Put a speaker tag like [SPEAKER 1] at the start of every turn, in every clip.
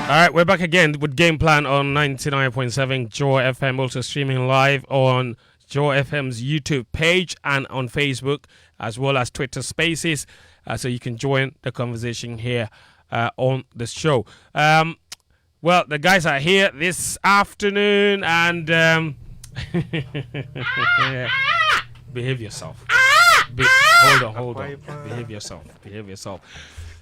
[SPEAKER 1] right, we're back again with Gameplan on 99.7 Joy FM, also streaming live on Joy FM's YouTube page and on Facebook, as well as Twitter Spaces, so you can join the conversation here on the show. Well, the guys are here this afternoon, and behave yourself. Hold on. Behave yourself.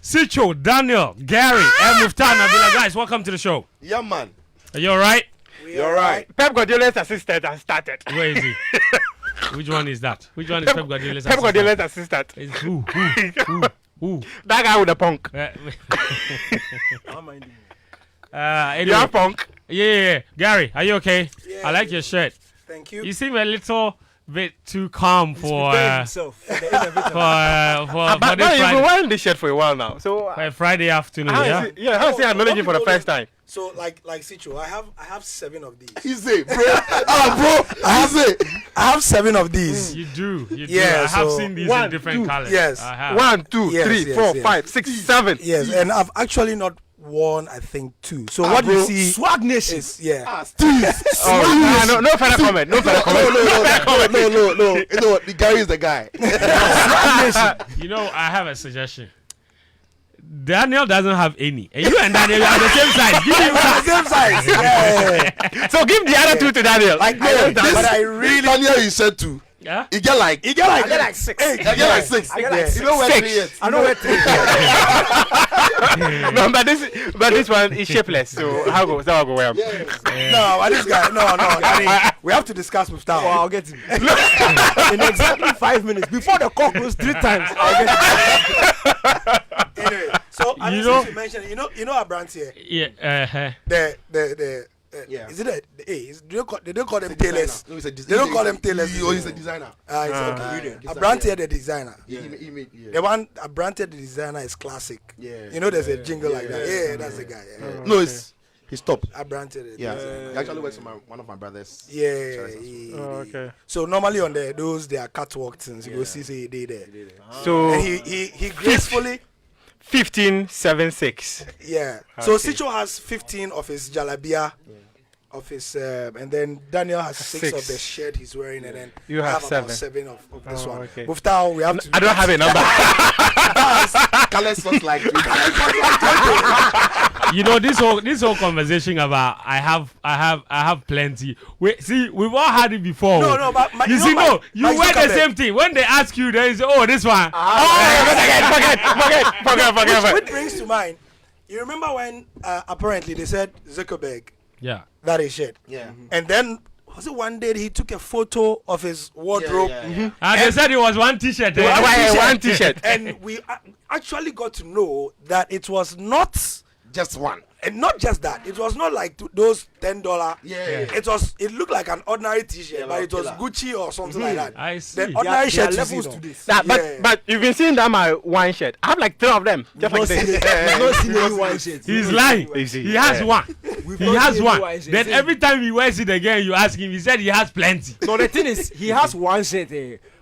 [SPEAKER 1] Sitsofe, Daniel, Gary, and Muftawu, Nabila. Guys, welcome to the show.
[SPEAKER 2] Yeah, man.
[SPEAKER 1] Are you alright?
[SPEAKER 2] You're right.
[SPEAKER 3] Pep Guardiola's assistant has started.
[SPEAKER 1] Where is he? Which one is that? Which one is Pep Guardiola's
[SPEAKER 3] Pep
[SPEAKER 1] assistant?
[SPEAKER 3] Guardiola's assistant.
[SPEAKER 1] It's who?
[SPEAKER 3] That guy with the punk.
[SPEAKER 1] Anyway.
[SPEAKER 3] You have punk?
[SPEAKER 1] Yeah. Gary, are you okay?
[SPEAKER 4] Yeah,
[SPEAKER 1] I like your shirt.
[SPEAKER 4] Thank you.
[SPEAKER 1] You seem a little bit too calm for
[SPEAKER 3] But
[SPEAKER 1] this
[SPEAKER 3] you've been
[SPEAKER 1] Friday,
[SPEAKER 3] wearing this shirt for a while now. So
[SPEAKER 1] for a Friday afternoon. How is
[SPEAKER 3] he acknowledging for the first time?
[SPEAKER 4] So like Sitsofe, I have 7 of these.
[SPEAKER 2] Easy, bro. I
[SPEAKER 4] have 7 of these.
[SPEAKER 1] You do.
[SPEAKER 4] Yeah,
[SPEAKER 1] I have
[SPEAKER 4] so
[SPEAKER 1] seen these
[SPEAKER 3] one,
[SPEAKER 1] in different
[SPEAKER 3] two,
[SPEAKER 1] colors.
[SPEAKER 4] yes.
[SPEAKER 1] I have.
[SPEAKER 3] 1, 2,
[SPEAKER 4] Yes,
[SPEAKER 3] 3,
[SPEAKER 4] yes,
[SPEAKER 3] 4,
[SPEAKER 4] yes.
[SPEAKER 3] 5, 6, 7.
[SPEAKER 4] Yes, and I've actually not worn, I think, 2. So what you see
[SPEAKER 5] Swag Nation.
[SPEAKER 4] is no
[SPEAKER 3] further comment. No further comment.
[SPEAKER 2] No. You know what? The guy is the guy.
[SPEAKER 1] You know, I have a suggestion. Daniel doesn't have any. And you and Daniel are the same size. Give him
[SPEAKER 4] the same size. Yeah.
[SPEAKER 3] So give the other 2 to Daniel.
[SPEAKER 4] Like no, but I really
[SPEAKER 2] Daniel, you said 2.
[SPEAKER 1] Yeah?
[SPEAKER 2] You get like
[SPEAKER 4] 6.
[SPEAKER 2] You get like 6.
[SPEAKER 4] I get like 6.
[SPEAKER 2] You know where 3 is.
[SPEAKER 4] I know where 3 is.
[SPEAKER 3] No, but this one is shapeless. So how go? That will go well.
[SPEAKER 4] No, but this guy, no. I mean, we have to discuss with Muftawu.
[SPEAKER 5] I'll get him. In exactly 5 minutes. Before the clock goes 3 times, I'll get him.
[SPEAKER 4] Anyway, so I
[SPEAKER 1] You
[SPEAKER 4] mean,
[SPEAKER 1] know-
[SPEAKER 4] since you mentioned, you know our brands here.
[SPEAKER 1] Yeah.
[SPEAKER 4] The
[SPEAKER 2] Yeah.
[SPEAKER 4] is it they don't call them tailors.
[SPEAKER 2] No, he's a
[SPEAKER 4] They don't call them tailors.
[SPEAKER 2] He's a designer.
[SPEAKER 4] It's okay. A brand here, the designer.
[SPEAKER 2] Yeah. He made.
[SPEAKER 4] The one a brand here, the designer is classic.
[SPEAKER 2] Yeah.
[SPEAKER 4] You know, there's a jingle like that. Yeah, that's the guy. Yeah.
[SPEAKER 2] No, he's top.
[SPEAKER 4] A brand here. the
[SPEAKER 2] Yeah.
[SPEAKER 4] designer.
[SPEAKER 2] He actually works for one of my brothers.
[SPEAKER 4] Yeah.
[SPEAKER 3] Okay.
[SPEAKER 4] So normally on they are catwalk things. You go see they there.
[SPEAKER 3] So
[SPEAKER 4] And he gracefully
[SPEAKER 3] 1576.
[SPEAKER 4] yeah. So
[SPEAKER 3] Okay.
[SPEAKER 4] Sitsofe has 15 of his jalabia. Of his and then Daniel has 6 of the shirt he's wearing, and then
[SPEAKER 3] You
[SPEAKER 4] I
[SPEAKER 3] have
[SPEAKER 4] about
[SPEAKER 3] 7.
[SPEAKER 4] 7 of this
[SPEAKER 3] Oh,
[SPEAKER 4] one.
[SPEAKER 3] okay.
[SPEAKER 4] Muftawu, we have to.
[SPEAKER 3] I don't have a number.
[SPEAKER 2] Colors looks like
[SPEAKER 1] You know, this whole conversation about I have plenty. We've all had it before.
[SPEAKER 4] No, but
[SPEAKER 1] you see,
[SPEAKER 4] wear
[SPEAKER 1] wear the same thing. When they ask you, they say, "Oh, this one."
[SPEAKER 3] Forget.
[SPEAKER 4] Which brings to mind, you remember when apparently they said Zuckerberg
[SPEAKER 1] Yeah.
[SPEAKER 4] that is shit.
[SPEAKER 2] Yeah.
[SPEAKER 4] And then was it one day he took a photo of his wardrobe?
[SPEAKER 1] And they said it was one T-shirt.
[SPEAKER 3] One T-shirt.
[SPEAKER 4] And we actually got to know that it was not.
[SPEAKER 2] Just one.
[SPEAKER 4] And not just that, it was not like those $10.
[SPEAKER 2] Yeah.
[SPEAKER 4] It looked like an ordinary T-shirt,
[SPEAKER 2] Yeah,
[SPEAKER 4] but it was
[SPEAKER 2] killer.
[SPEAKER 4] Gucci or something like that.
[SPEAKER 1] I see.
[SPEAKER 4] The ordinary shirt
[SPEAKER 5] There are
[SPEAKER 4] you see
[SPEAKER 5] levels
[SPEAKER 4] now.
[SPEAKER 5] to this.
[SPEAKER 3] Nah,
[SPEAKER 4] Yeah.
[SPEAKER 3] but you've been seeing that my wine shirt. I have like 3 of them. Just like
[SPEAKER 5] You've
[SPEAKER 3] this.
[SPEAKER 5] not seen any wine shirts.
[SPEAKER 1] He's lying.
[SPEAKER 3] Easy.
[SPEAKER 1] He has
[SPEAKER 3] Yeah.
[SPEAKER 1] one.
[SPEAKER 5] We've
[SPEAKER 1] He
[SPEAKER 5] not
[SPEAKER 1] has
[SPEAKER 5] seen
[SPEAKER 1] one.
[SPEAKER 5] any wine shirts.
[SPEAKER 1] Then every time he wears it again, you ask him. He said he has plenty.
[SPEAKER 5] No, the thing is, he has one shirt,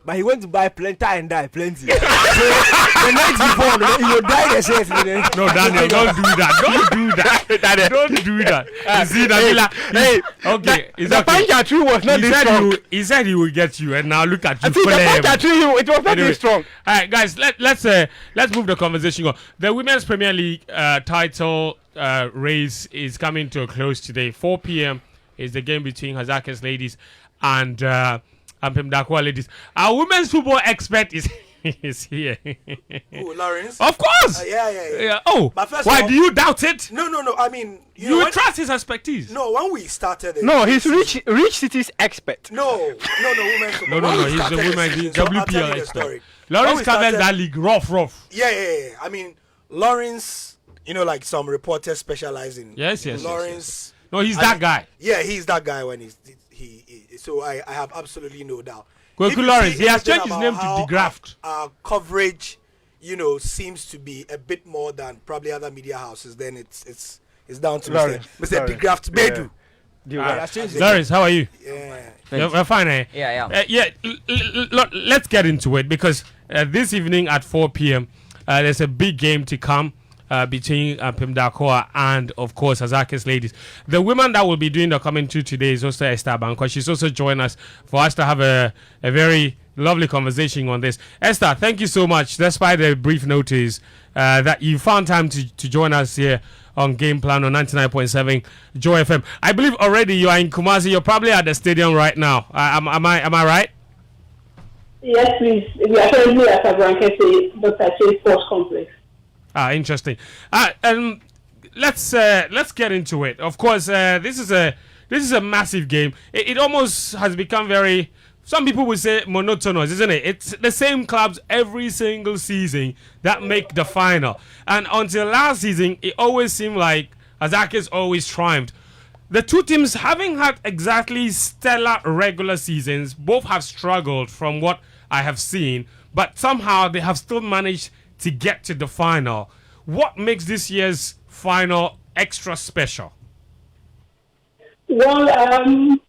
[SPEAKER 5] but he went to buy plenty and die plenty. So the night before, he will die the shirt.
[SPEAKER 1] No, Daniel, don't do that. Don't do that. Don't do that. You see, Nabila.
[SPEAKER 3] Hey,
[SPEAKER 1] Okay, it's
[SPEAKER 3] the
[SPEAKER 1] okay.
[SPEAKER 3] punch tree was not this strong.
[SPEAKER 1] He said he will get you, and now look at you.
[SPEAKER 3] I think the
[SPEAKER 1] flame.
[SPEAKER 3] punch tree, it was not
[SPEAKER 1] Anyway.
[SPEAKER 3] this strong.
[SPEAKER 1] All right, guys, let's move the conversation on. The Women's Premier League title race is coming to a close today. 4 p.m. is the game between Hazaka's ladies and Pemdakwa ladies. Our women's football expert is here.
[SPEAKER 4] Who, Lawrence?
[SPEAKER 1] Of course.
[SPEAKER 4] Yeah.
[SPEAKER 1] Oh,
[SPEAKER 4] But first
[SPEAKER 1] why
[SPEAKER 4] of all-
[SPEAKER 1] do you doubt it?
[SPEAKER 4] No. I mean,
[SPEAKER 1] You
[SPEAKER 4] know, when-
[SPEAKER 1] trust his expertise.
[SPEAKER 4] No, when we started.
[SPEAKER 3] No, he's Rich City's expert.
[SPEAKER 4] No, women's football.
[SPEAKER 1] No,
[SPEAKER 4] When we
[SPEAKER 1] he's the
[SPEAKER 4] started
[SPEAKER 1] women.
[SPEAKER 4] season,
[SPEAKER 1] He's
[SPEAKER 4] so I'll tell
[SPEAKER 1] WPL
[SPEAKER 4] you the
[SPEAKER 1] expert.
[SPEAKER 4] story.
[SPEAKER 1] Lawrence
[SPEAKER 4] When we
[SPEAKER 1] covers
[SPEAKER 4] started-
[SPEAKER 1] that league rough.
[SPEAKER 4] Yeah. I mean, Lawrence, like some reporters specialize in.
[SPEAKER 1] Yes.
[SPEAKER 4] Lawrence.
[SPEAKER 1] No, he's that guy.
[SPEAKER 4] Yeah, he's that guy when he. So I have absolutely no doubt.
[SPEAKER 1] Kweku
[SPEAKER 4] If you
[SPEAKER 1] Lawrence,
[SPEAKER 4] see
[SPEAKER 1] he has
[SPEAKER 4] anything
[SPEAKER 1] changed his
[SPEAKER 4] about
[SPEAKER 1] name to
[SPEAKER 4] how
[SPEAKER 1] De Graft.
[SPEAKER 4] Our coverage, seems to be a bit more than probably other media houses. Then it's down to
[SPEAKER 3] Lawrence,
[SPEAKER 4] Mr. De Graft Bedu.
[SPEAKER 1] Lawrence, how are you?
[SPEAKER 4] Yeah.
[SPEAKER 1] You're fine, eh?
[SPEAKER 6] Yeah.
[SPEAKER 1] Let's get into it because this evening at 4 p.m. There's a big game to come between Pimdakoa and, of course, Hazakis ladies. The woman that will be doing the commentary today is also Esther Banko. She's also joined us for us to have a very lovely conversation on this. Esther, thank you so much, despite the brief notice, that you found time to join us here on Gameplan on 99.7 Joy FM. I believe already you are in Kumasi. You're probably at the stadium right now. Am I right?
[SPEAKER 6] Yes, please. We are currently at Abrankese Dr. Chase Sports Complex.
[SPEAKER 1] Interesting. Let's get into it. Of course, this is a massive game. It almost has become very. Some people would say monotonous, isn't it? It's the same clubs every single season that make the final. And until last season, it always seemed like Hazakis always triumphed. The two teams, having had exactly stellar regular seasons, both have struggled from what I have seen, but somehow they have still managed to get to the final. What makes this year's final extra special?
[SPEAKER 6] Well,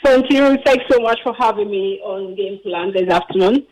[SPEAKER 6] Fentuo, thanks so much for having me on Gameplan this afternoon.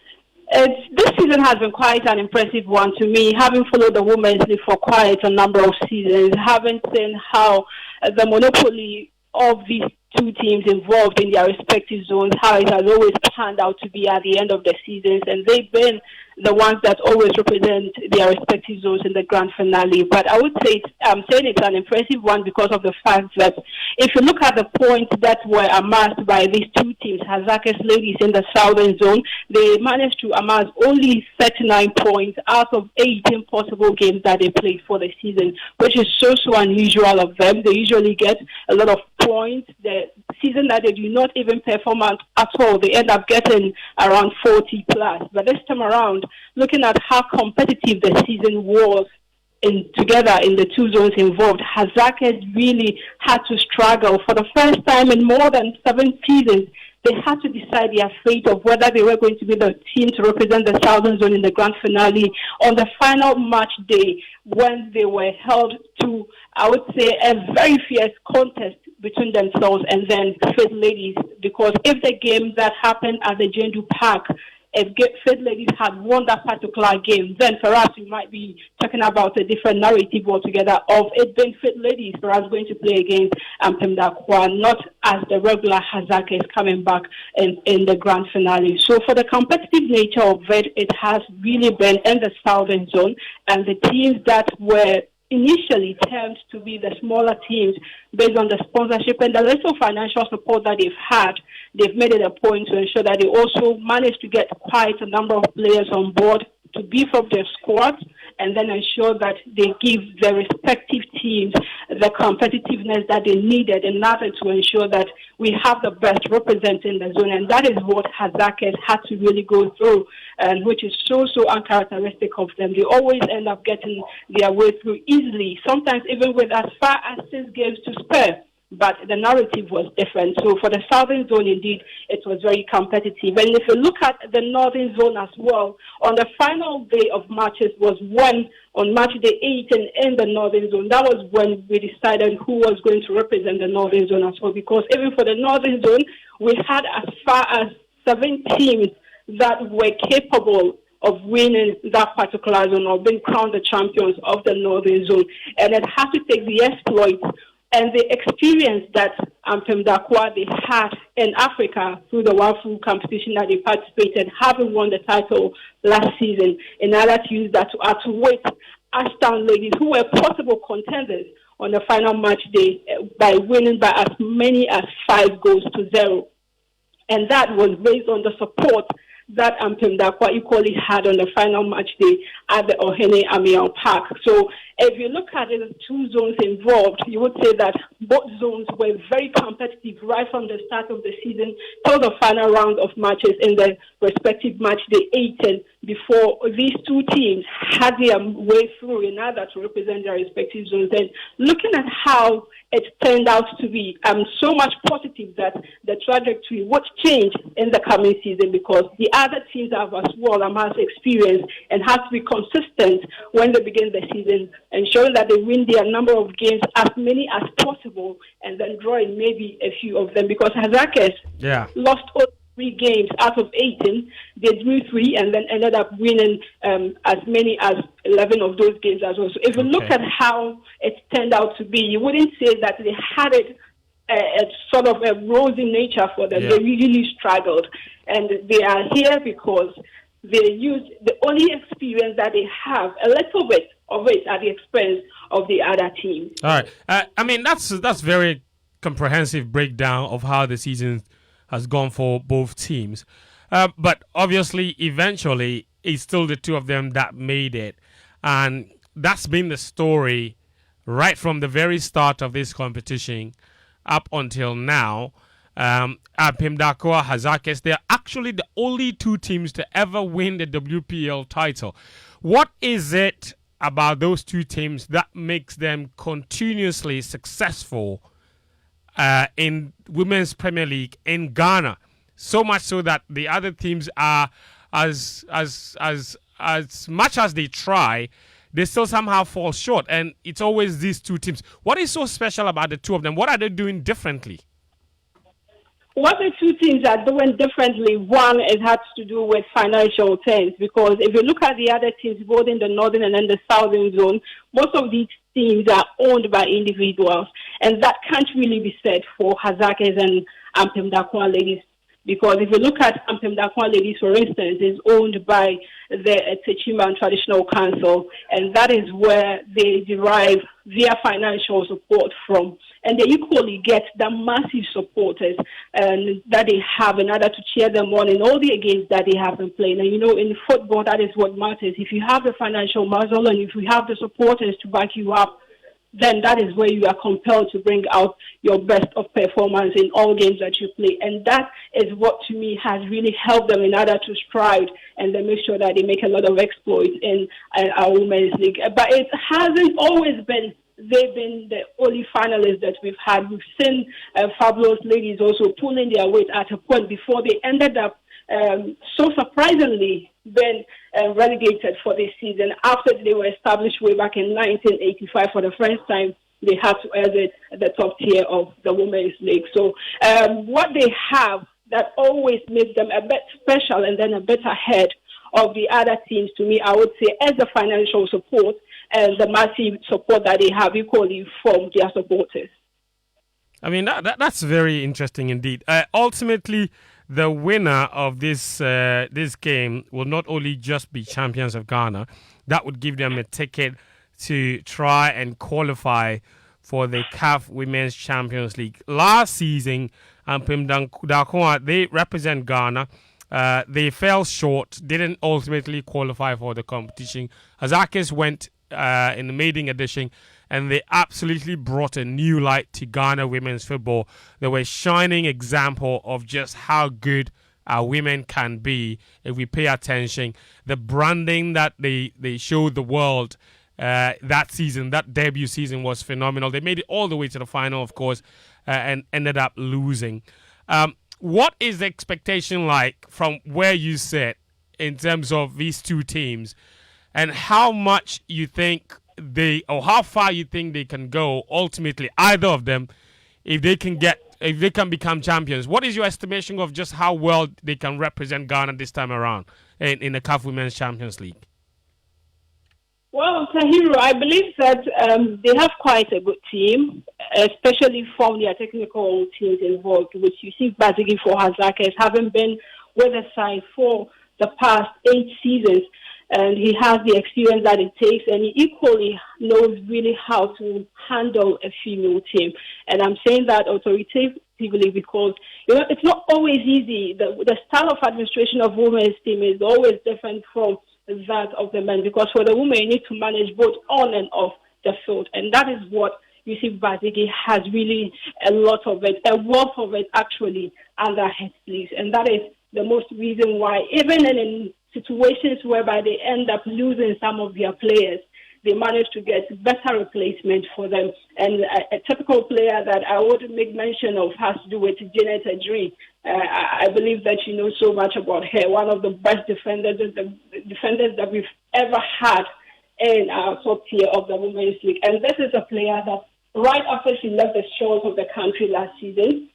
[SPEAKER 6] This season has been quite an impressive one to me, having followed the Women's League for quite a number of seasons, having seen how the monopoly of these two teams involved in their respective zones, how it has always panned out to be at the end of the seasons, and they've been the ones that always represent their respective zones in the grand finale. But I would say, I'm saying it's an impressive one because of the fact that if you look at the points that were amassed by these two teams, Hazakis ladies in the southern zone, they managed to amass only 39 points out of 18 possible games that they played for the season, which is so unusual of them. They usually get a lot of points. The season that they do not even perform at all, they end up getting around 40 plus. But this time around, looking at how competitive the season was together in the two zones involved, Hazakis really had to struggle for the first time in more than 7 seasons. They had to decide their fate of whether they were going to be the team to represent the Southern Zone in the grand finale on the final match day, when they were held to, I would say, a very fierce contest between themselves and then Fit Ladies. Because if the game that happened at the Jendu Park, if Fit Ladies had won that particular game, then for us, we might be talking about a different narrative altogether of it being Fit Ladies for us going to play against Pimdakoa, not as the regular Hazakis coming back in the grand finale. So for the competitive nature of it, it has really been in the Southern Zone, and the teams that were initially termed to be the smaller teams based on the sponsorship and the little financial support that they've had, they've made it a point to ensure that they also managed to get quite a number of players on board to beef up their squads and then ensure that they give their respective teams the competitiveness that they needed in order to ensure that we have the best representing the zone. And that is what Hazakis had to really go through, and which is so uncharacteristic of them. They always end up getting their way through easily, sometimes even with as far as 6 games to spare. But the narrative was different. So for the Southern Zone, indeed, it was very competitive. And if you look at the Northern Zone as well, on the final day of matches was when, on match day 18 in the Northern Zone, that was when we decided who was going to represent the Northern Zone as well. Because even for the Northern Zone, we had as far as 7 teams that were capable of winning that particular zone or being crowned the champions of the Northern Zone. And it had to take the exploits and the experience that Pimdakoa they had in Africa through the Wafu competition that they participated, having won the title last season, in order to use that to outwit Ashtown ladies, who were possible contenders on the final match day by winning by as many as 5-0. And that was based on the support that Pimdakoa equally had on the final match day at the Ohene Amiens Park. So if you look at it, the two zones involved, you would say that both zones were very competitive right from the start of the season till the final round of matches in the respective match day 18, before these two teams had their way through in order to represent their respective zones. And looking at how it turned out to be, I'm so much positive that the trajectory would change in the coming season, because the other teams have as well amassed experience and have to be consistent when they begin the season, ensuring that they win their number of games, as many as possible, and then drawing maybe a few of them, because Hazakis lost all 3 games out of 18. They drew 3 and then ended up winning as many as 11 of those games as well. So if you look at how it turned out to be, you wouldn't say that they had it a sort of a rosy nature for them. They really struggled. And they are here because they use the only experience that they have, a little bit of it at the expense of the other team.
[SPEAKER 1] All right. I mean, that's very comprehensive breakdown of how the season has gone for both teams. But obviously, eventually, it's still the two of them that made it. And that's been the story right from the very start of this competition up until now. Pimdakoa, Hazakes, they're actually the only two teams to ever win the WPL title. What is it about those two teams that makes them continuously successful in Women's Premier League in Ghana? So much so that the other teams are, as much as they try, they still somehow fall short. And it's always these two teams. What is so special about the two of them? What are they doing differently?
[SPEAKER 6] What the two teams are doing differently, one, it has to do with financial terms, because if you look at the other teams, both in the northern and then the southern zone, most of these teams are owned by individuals, and that can't really be said for Hazakes and Ampem Dakwa ladies. Because if you look at Ampem Dakwa ladies, for instance, is owned by the Techiman Traditional Council, and that is where they derive their financial support from. And they equally get the massive supporters that they have in order to cheer them on in all the games that they have been playing. And, in football, that is what matters. If you have the financial muscle and if you have the supporters to back you up, then that is where you are compelled to bring out your best of performance in all games that you play. And that is what, to me, has really helped them in order to strive and then make sure that they make a lot of exploits in our Women's League. But it hasn't always been. They've been the only finalists that we've had. We've seen fabulous ladies also pulling their weight at a point before they ended up so surprisingly been relegated for this season. After they were established way back in 1985 for the first time, they had to exit the top tier of the Women's League. So what they have that always makes them a bit special and then a bit ahead of the other teams, to me, I would say, as the financial support and the massive support that they have equally from their supporters.
[SPEAKER 1] I mean, that's very interesting indeed. Ultimately, the winner of this game will not only just be champions of Ghana, that would give them a ticket to try and qualify for the CAF Women's Champions League. Last season, they represent Ghana. They fell short, didn't ultimately qualify for the competition. Hazakes went in the maiden edition, and they absolutely brought a new light to Ghana women's football. They were a shining example of just how good our women can be if we pay attention. The branding that they showed the world that season, that debut season, was phenomenal. They made it all the way to the final, of course, and ended up losing. What is the expectation like from where you sit in terms of these two teams, and how much you think how far you think they can go ultimately, either of them, if they can become champions? What is your estimation of just how well they can represent Ghana this time around in the CAF Women's Champions League?
[SPEAKER 6] Well, Tahiru, I believe that they have quite a good team, especially from their technical teams involved, which you see Bazigi for Hazakes having been with the side for the past 8 seasons. And he has the experience that it takes, and he equally knows really how to handle a female team. And I'm saying that authoritatively because it's not always easy. The style of administration of women's team is always different from that of the men, because for the women you need to manage both on and off the field, and that is what you see Bazigi has really a lot of it, a wealth of it actually under his sleeves, and that is the most reason why even in situations whereby they end up losing some of their players, they manage to get better replacement for them. And a typical player that I would make mention of has to do with Janet Atsrim. I believe that you know so much about her, one of the best defenders that we've ever had in our top tier of the Women's League. And this is a player that right after she left the shores of the country last season,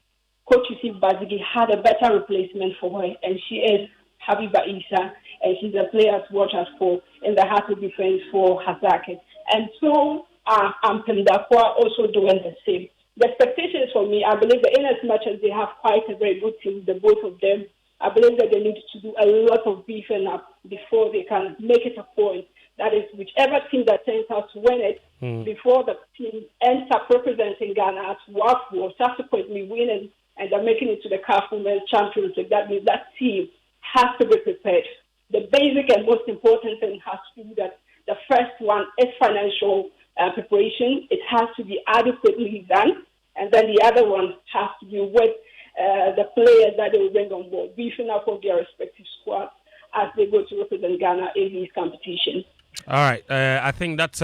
[SPEAKER 6] Coach Yusuf Bazigi had a better replacement for her, and she is Habiba Isa. and she's a player to watch out for in the heart of defense for Hazake. And so Mpemdakwa also doing the same. The expectations for me, I believe that in as much as they have quite a very good team, the both of them, I believe that they need to do a lot of beefing up before they can make it a point. That is, whichever team that turns out to win it, before the team ends up representing Ghana at WAF or subsequently winning and they're making it to the CAF Women's Champions League, that means that team has to be prepared. The basic and most important thing has to be that the first one is financial preparation. It has to be adequately done. And then the other one has to be with the players that they will bring on board, beefing up of their respective squads as they go to represent Ghana in these competitions.
[SPEAKER 1] All right, I think that's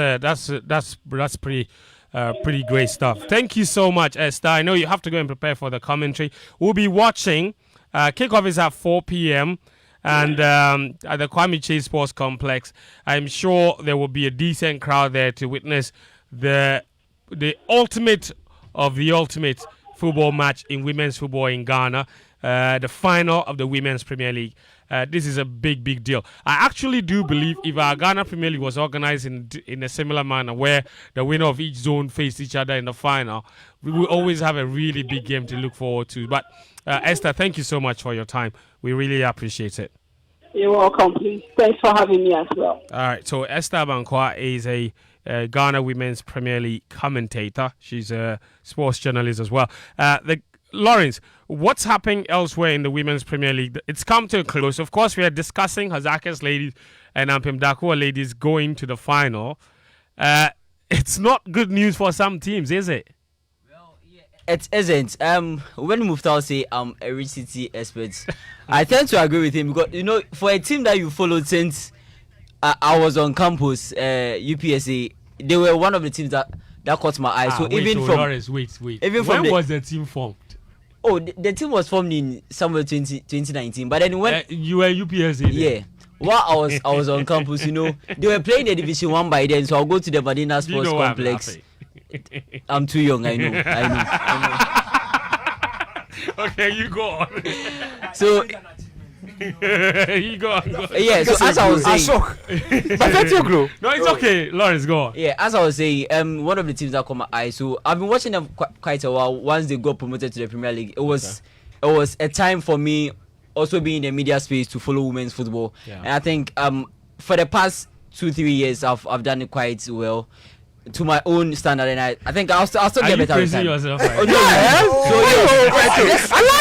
[SPEAKER 1] pretty great stuff. Thank you so much, Esther. I know you have to go and prepare for the commentary. We'll be watching. Kickoff is at 4 p.m. and at the Kwame Chase Sports Complex. I'm sure there will be a decent crowd there to witness the ultimate of the ultimate football match in women's football in Ghana, the final of the Women's Premier League. This is a big deal. I actually do believe if our Ghana Premier League was organized in a similar manner where the winner of each zone faced each other in the final, we will always have a really big game to look forward to. But Esther, thank you so much for your time. We really appreciate it.
[SPEAKER 6] You're welcome, please. Thanks for having me as well.
[SPEAKER 1] All right, so Esther Bankwa is a Ghana Women's Premier League commentator. She's a sports journalist as well. Lawrence, what's happening elsewhere in the Women's Premier League? It's come to a close. Of course, we are discussing Hazake's ladies and Mpemdakwa ladies going to the final. It's not good news for some teams, is it?
[SPEAKER 5] Well, yeah, it isn't. When Muftawu say I'm a rich city expert, I tend to agree with him because, for a team that you followed since I was on campus, UPSA, they were one of the teams that caught my eye.
[SPEAKER 1] Lawrence, wait. When was the team formed?
[SPEAKER 5] Oh, the team was formed in somewhere 2019. But then when
[SPEAKER 1] you were UPSA,
[SPEAKER 5] yeah. While I was on campus, they were playing the Division 1 by then, so I'll go to the Madina Sports Complex. I'm too young, I know.
[SPEAKER 1] Okay, you go on.
[SPEAKER 5] So
[SPEAKER 1] you go on.
[SPEAKER 5] Yeah, so as I was saying,
[SPEAKER 1] no, it's okay. Lawrence, go on.
[SPEAKER 5] Yeah, as I was saying, one of the teams that caught my eye. So I've been watching them quite a while. Once they got promoted to the Premier League, it was a time for me, also being in the media space, to follow women's football. Yeah. And I think for the past 2-3 years, I've done it quite well to my own standard, and I think I'll still get better with time.
[SPEAKER 1] Yourself,
[SPEAKER 5] right? Allow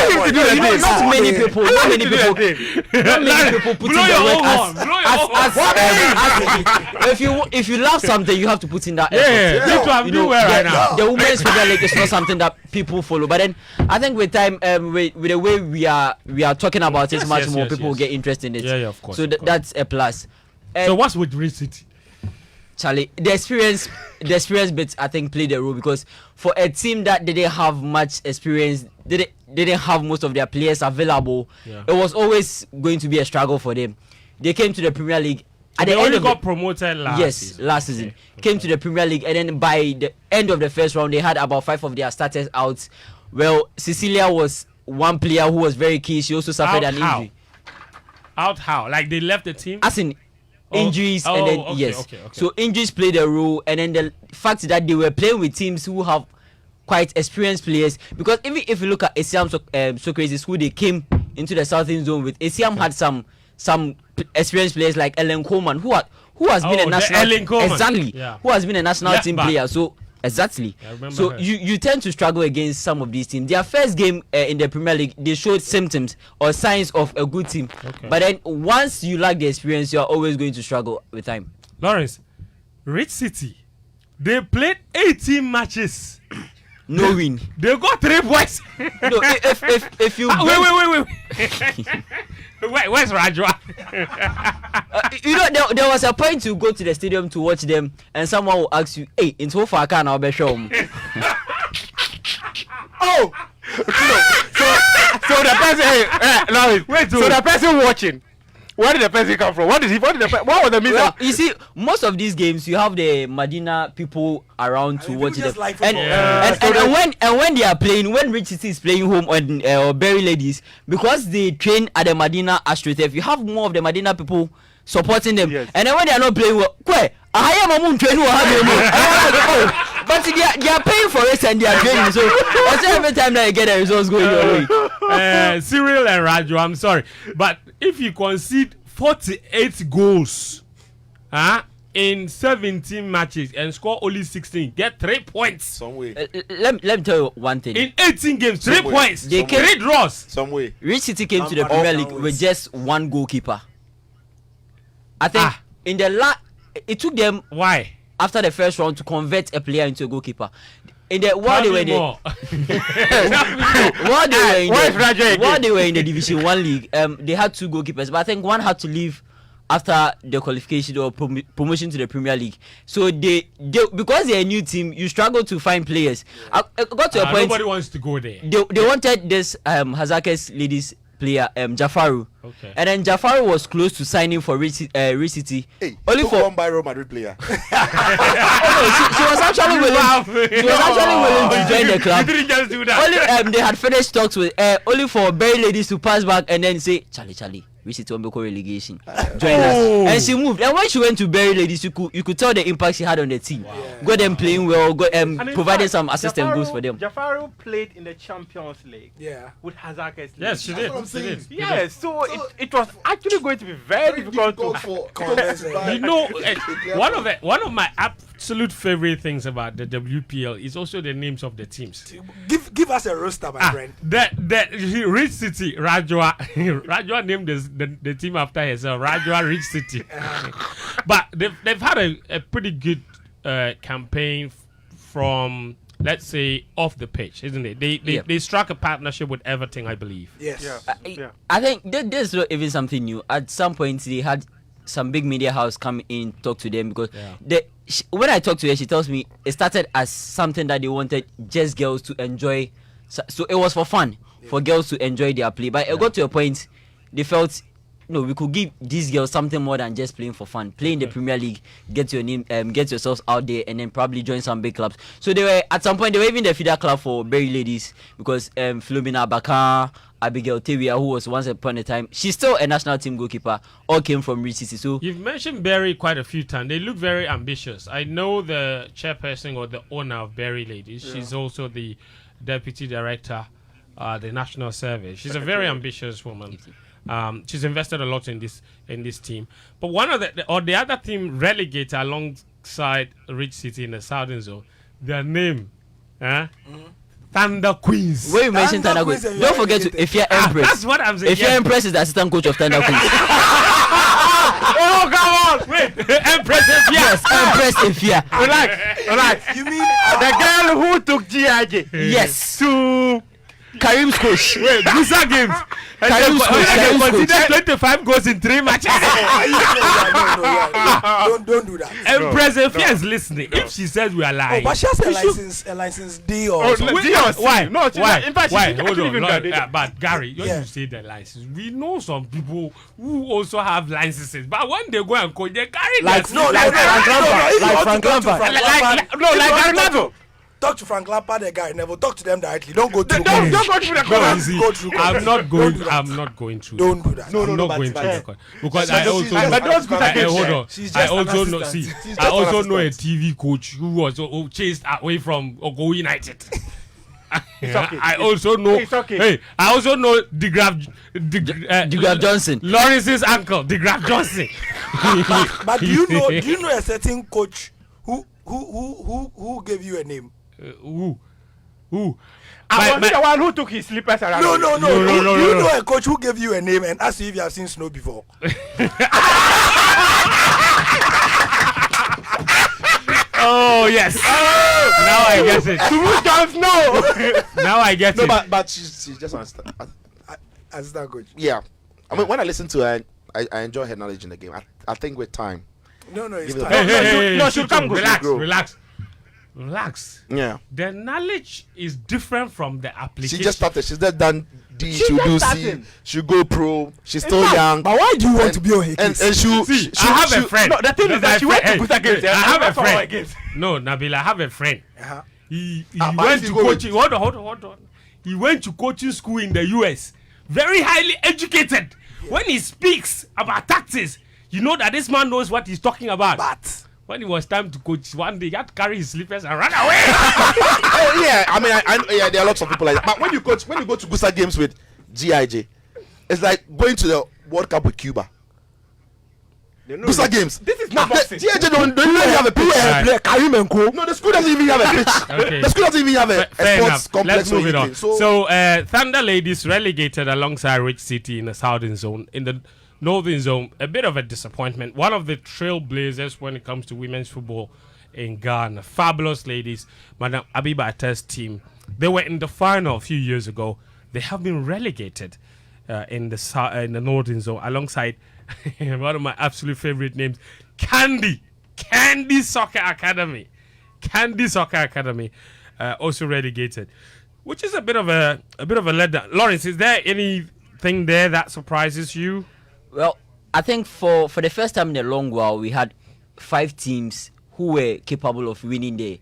[SPEAKER 5] him to do it. Not many people put in the work. If you love something, you have to put in that effort.
[SPEAKER 1] Right now.
[SPEAKER 5] The Women's Premier League is not something that people follow, but then I think with time, with the way we are talking about it, much more people will get interested in it.
[SPEAKER 1] Yeah, of course.
[SPEAKER 5] So that's a plus.
[SPEAKER 1] So what's with Rich City?
[SPEAKER 5] Charlie, the experience bits I think played a role, because for a team that didn't have much experience, didn't have most of their players available, it was always going to be a struggle for them. They came to the Premier League.
[SPEAKER 1] They only got promoted last season.
[SPEAKER 5] Came to the Premier League, and then by the end of the first round, they had about 5 of their starters out. Well, Cecilia was one player who was very key. She also suffered an injury.
[SPEAKER 1] Out how? Like they left the team?
[SPEAKER 5] As in injuries, and then okay. So injuries played a role, and then the fact that they were playing with teams who have quite experienced players. Because even if you look at ACM Socrates, who they came into the Southern Zone with, ACM had some experienced players like Ellen Coleman, who has been a national who has been a national team player. So exactly. So you tend to struggle against some of these teams. Their first game in the Premier League, they showed symptoms or signs of a good team. But then once you lack the experience, you are always going to struggle with time.
[SPEAKER 1] Lawrence, Rich City, they played 18 matches.
[SPEAKER 5] No win.
[SPEAKER 1] They got 3 points.
[SPEAKER 5] No, if you
[SPEAKER 1] wait. Where's Rajwa?
[SPEAKER 5] There was a point to go to the stadium to watch them, and someone will ask you, "Hey, in so far can I be show?"
[SPEAKER 3] Oh, so the person, Lawrence, wait. So the person watching Where did the person come from? What was the meaning?
[SPEAKER 5] Well, you see, most of these games you have the Medina people around to watch them. And when they are playing, when Rich City is playing home on or Berry Ladies, because they train at the Medina AstroTurf, you have more of the Medina people supporting them. Yes. And then when they are not playing well, I am a moon train who have but they are paying for it and they are training. So every time that I get the results going your way.
[SPEAKER 1] Cyril and Raju, I'm sorry, but if you concede 48 goals in 17 matches and score only 16, get 3 points.
[SPEAKER 2] Some way.
[SPEAKER 5] Let me tell you one thing.
[SPEAKER 1] In 18 games, 3 points. They came 3 draws.
[SPEAKER 2] Some way.
[SPEAKER 5] Rich City came to the Premier League with just one goalkeeper. I think in the it took them after the first round to convert a player into a goalkeeper. In the while they were in the Division 1 league, they had 2 goalkeepers, but I think one had to leave after the qualification or promotion to the Premier League. So they because they're a new team, you struggle to find players. I got to a point.
[SPEAKER 1] Nobody wants to go there.
[SPEAKER 5] They wanted this Hazakes ladies player Jafaru, and then Jafaru was close to signing for Rich City.
[SPEAKER 2] Hey, only for one by Real Madrid player.
[SPEAKER 5] She was actually willing. She was actually willing to join the club.
[SPEAKER 1] You didn't just do that.
[SPEAKER 5] Only they had finished talks with only for Berry Ladies to pass back and then say, Charlie, Rich City won't be relegation. Join us. And she moved. And when she went to Berry Ladies, you could tell the impact she had on the team. Wow. Got them playing well. Provided some assistant goals for them.
[SPEAKER 3] Jafaru played in the Champions League.
[SPEAKER 4] Yeah.
[SPEAKER 3] With Hazakes.
[SPEAKER 1] Yes, she did.
[SPEAKER 3] Yes, so it was actually going to be very difficult
[SPEAKER 2] for
[SPEAKER 1] you know, one of my absolute favorite things about the WPL is also the names of the teams.
[SPEAKER 4] Give us a roster, my friend.
[SPEAKER 1] Rich City, Rajwa named the team after herself, Rajwa Rich City. But they've had a pretty good campaign from, let's say, off the pitch, isn't it? They struck a partnership with Everton, I believe.
[SPEAKER 4] Yes.
[SPEAKER 5] I think there's not even something new. At some point, they had some big media house come in, talk to them, because when I talk to her, she tells me it started as something that they wanted just girls to enjoy. So it was for fun, for girls to enjoy their play. But it got to a point, they felt, we could give these girls something more than just playing for fun. Play in the Premier League, get your name, get yourselves out there, and then probably join some big clubs. So they were at some point they were even the feeder club for Berry Ladies, because Philomena Bakar, Abigail Tewia, who was once upon a time, she's still a national team goalkeeper, all came from Rich City. So
[SPEAKER 1] you've mentioned Berry quite a few times. They look very ambitious. I know the chairperson or the owner of Berry Ladies. She's also the deputy director, the national service. She's a very ambitious woman. She's invested a lot in this team. But one of the other team relegated alongside Rich City in the Southern Zone, their name, Thunder Queens.
[SPEAKER 5] When you mention Thunder Queens, don't forget to, if you're Empress.
[SPEAKER 1] That's what I'm saying.
[SPEAKER 5] If you're Empress is the assistant coach of Thunder Queens.
[SPEAKER 1] Oh, come on! Wait, Empress Ifia.
[SPEAKER 5] Yes, Empress Ifia.
[SPEAKER 3] Relax. You mean the girl who took GIJ?
[SPEAKER 5] Yes.
[SPEAKER 3] To
[SPEAKER 5] Karim's coach.
[SPEAKER 1] Wait, Musa games.
[SPEAKER 5] Karim's coach.
[SPEAKER 1] Consider 25 goals in 3 matches.
[SPEAKER 4] Don't do that.
[SPEAKER 1] Empress Ifia is listening. If she says we are lying.
[SPEAKER 4] But she has a license D or something.
[SPEAKER 1] Why?
[SPEAKER 3] No,
[SPEAKER 1] why?
[SPEAKER 3] In fact,
[SPEAKER 1] why? Hold on. But Gary, when you say the license, we know some people who also have licenses. But when they go and coach, they carry
[SPEAKER 4] like
[SPEAKER 3] Frank Lampard. Like Gary.
[SPEAKER 4] Talk to Frank Lampard, the guy. Never talk to them directly. Don't go through.
[SPEAKER 3] Don't go through the corners.
[SPEAKER 4] Go through.
[SPEAKER 1] I'm not going through.
[SPEAKER 4] Don't do that.
[SPEAKER 1] I'm not going through the corner because I also know. I also know. See, I also know a TV coach who was chased away from Ogo United.
[SPEAKER 3] Okay.
[SPEAKER 1] I also know.
[SPEAKER 3] Okay.
[SPEAKER 1] Hey, I also know the Graf
[SPEAKER 5] Johnson,
[SPEAKER 1] Lawrence's uncle, the Graf Johnson.
[SPEAKER 4] But do you know a certain coach who gave you a name?
[SPEAKER 1] Who?
[SPEAKER 3] I was the one who took his slippers around.
[SPEAKER 4] No. You know a coach who gave you a name and asked you if you have seen snow before.
[SPEAKER 1] Oh yes. Now I get it. Now I get it.
[SPEAKER 2] No, but she's just
[SPEAKER 4] Assistant coach.
[SPEAKER 2] Yeah, I mean when I listen to her, I enjoy her knowledge in the game. I think with time.
[SPEAKER 4] No, it's
[SPEAKER 2] time.
[SPEAKER 4] time.
[SPEAKER 1] Hey,
[SPEAKER 3] she'll come.
[SPEAKER 1] Relax. relax.
[SPEAKER 2] Yeah.
[SPEAKER 1] The knowledge is different from the application.
[SPEAKER 2] She just started. She's just done D.
[SPEAKER 3] She's
[SPEAKER 2] She'll
[SPEAKER 3] just
[SPEAKER 2] do
[SPEAKER 3] starting.
[SPEAKER 2] C. She'll go pro. She's still young.
[SPEAKER 4] But why do you want to be on her
[SPEAKER 2] And
[SPEAKER 4] case?
[SPEAKER 2] she'll.
[SPEAKER 1] See, I have a friend.
[SPEAKER 3] No, the thing is that she went to Busa Games.
[SPEAKER 1] I have a
[SPEAKER 3] friend.
[SPEAKER 1] friend. No, Nabila, I have a friend.
[SPEAKER 4] Uh-huh.
[SPEAKER 1] He
[SPEAKER 2] but
[SPEAKER 1] went
[SPEAKER 2] if
[SPEAKER 1] to
[SPEAKER 2] you go
[SPEAKER 1] coaching. Hold on. He went to coaching school in the US. Very highly educated. When he speaks about taxes, you know that this man knows what he's talking about.
[SPEAKER 4] But
[SPEAKER 1] When it was time to coach, one day he had to carry his slippers and run away.
[SPEAKER 2] Yeah, I mean, yeah, there are lots of people like that. But when you go to Gusa Games with GIJ, it's like going to the World Cup with Cuba. Gusa Games.
[SPEAKER 3] This is not boxing.
[SPEAKER 2] GIJ don't even have a pitch. No, the school doesn't even have a pitch.
[SPEAKER 1] Okay.
[SPEAKER 2] The school doesn't even have a
[SPEAKER 1] Fair
[SPEAKER 2] sports
[SPEAKER 1] enough.
[SPEAKER 2] complex.
[SPEAKER 1] Let's move
[SPEAKER 2] or
[SPEAKER 1] it on.
[SPEAKER 2] anything.
[SPEAKER 1] So, Thunder Ladies relegated alongside Rich City in the Southern Zone. In the Northern Zone, a bit of a disappointment. One of the trailblazers when it comes to women's football in Ghana. Fabulous ladies. Madam Abiba Atta's team. They were in the final a few years ago. They have been relegated in the Northern Zone alongside one of my absolute favorite names, Candy Soccer Academy. Candy Soccer Academy also relegated, which is a bit of a letdown. Lawrence, is there anything there that surprises you?
[SPEAKER 5] Well, I think for the first time in a long while, we had 5 teams who were capable of winning the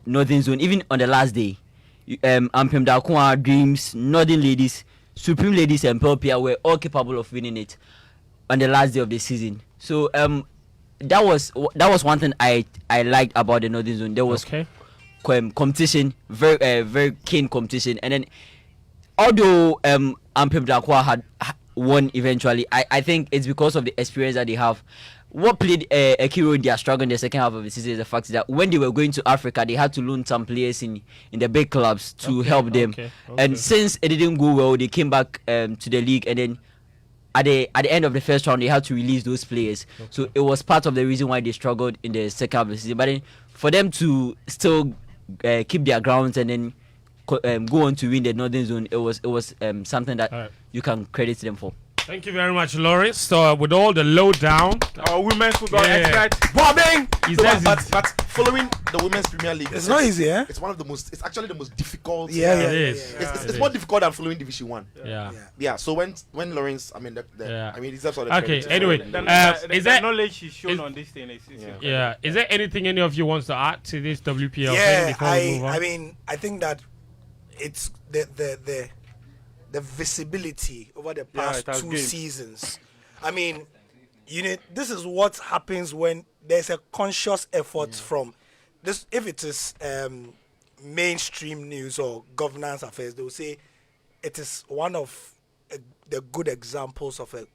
[SPEAKER 5] Northern Zone, even on the last day. Ampem Dakwa, Dreams, Northern Ladies, Supreme Ladies, and Pelpia were all capable of winning it on the last day of the season. So that was one thing I liked about the Northern Zone. There was competition, very keen competition, and then although Ampem Dakwa had won eventually, I think it's because of the experience that they have. What played a key role in their struggle in the second half of the season is the fact that when they were going to Africa, they had to loan some players in the big clubs to help them. And since it didn't go well, they came back to the league, and then at the end of the first round, they had to release those players. So it was part of the reason why they struggled in the second half of the season. But then for them to still keep their grounds and then go on to win the Northern Zone, it was something that you can credit them for.
[SPEAKER 1] Thank you very much, Lawrence. So with all the lowdown,
[SPEAKER 3] our women's football expert,
[SPEAKER 4] Bobbing.
[SPEAKER 2] But following the Women's Premier League,
[SPEAKER 4] It's not easy, eh?
[SPEAKER 2] It's one of the most. It's actually the most difficult.
[SPEAKER 4] Yeah,
[SPEAKER 1] it is.
[SPEAKER 2] It's more difficult than following Division 1.
[SPEAKER 1] Yeah.
[SPEAKER 2] So when Lawrence, I mean, I mean, he deserves all the
[SPEAKER 1] Okay.
[SPEAKER 2] credit.
[SPEAKER 1] Anyway,
[SPEAKER 3] is there knowledge is shown on this thing?
[SPEAKER 1] Is there anything any of you wants to add to this WPL
[SPEAKER 4] Yeah,
[SPEAKER 1] thing before we move on?
[SPEAKER 4] I mean, I think that it's the visibility over the past 2 seasons. I mean, this is what happens when there's a conscious effort from this. If it is mainstream news or governance affairs, they will say it is one of the good examples of a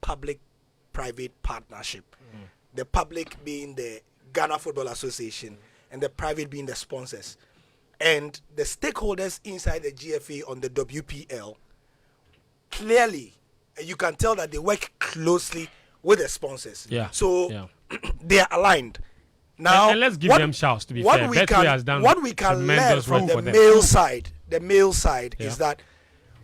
[SPEAKER 4] public-private partnership. The public being the Ghana Football Association and the private being the sponsors. And the stakeholders inside the GFA on the WPL, clearly, you can tell that they work closely with the sponsors. So they are aligned. Now,
[SPEAKER 1] and let's give them shouts, to be fair. Betway has done
[SPEAKER 4] what we can learn from the male side is that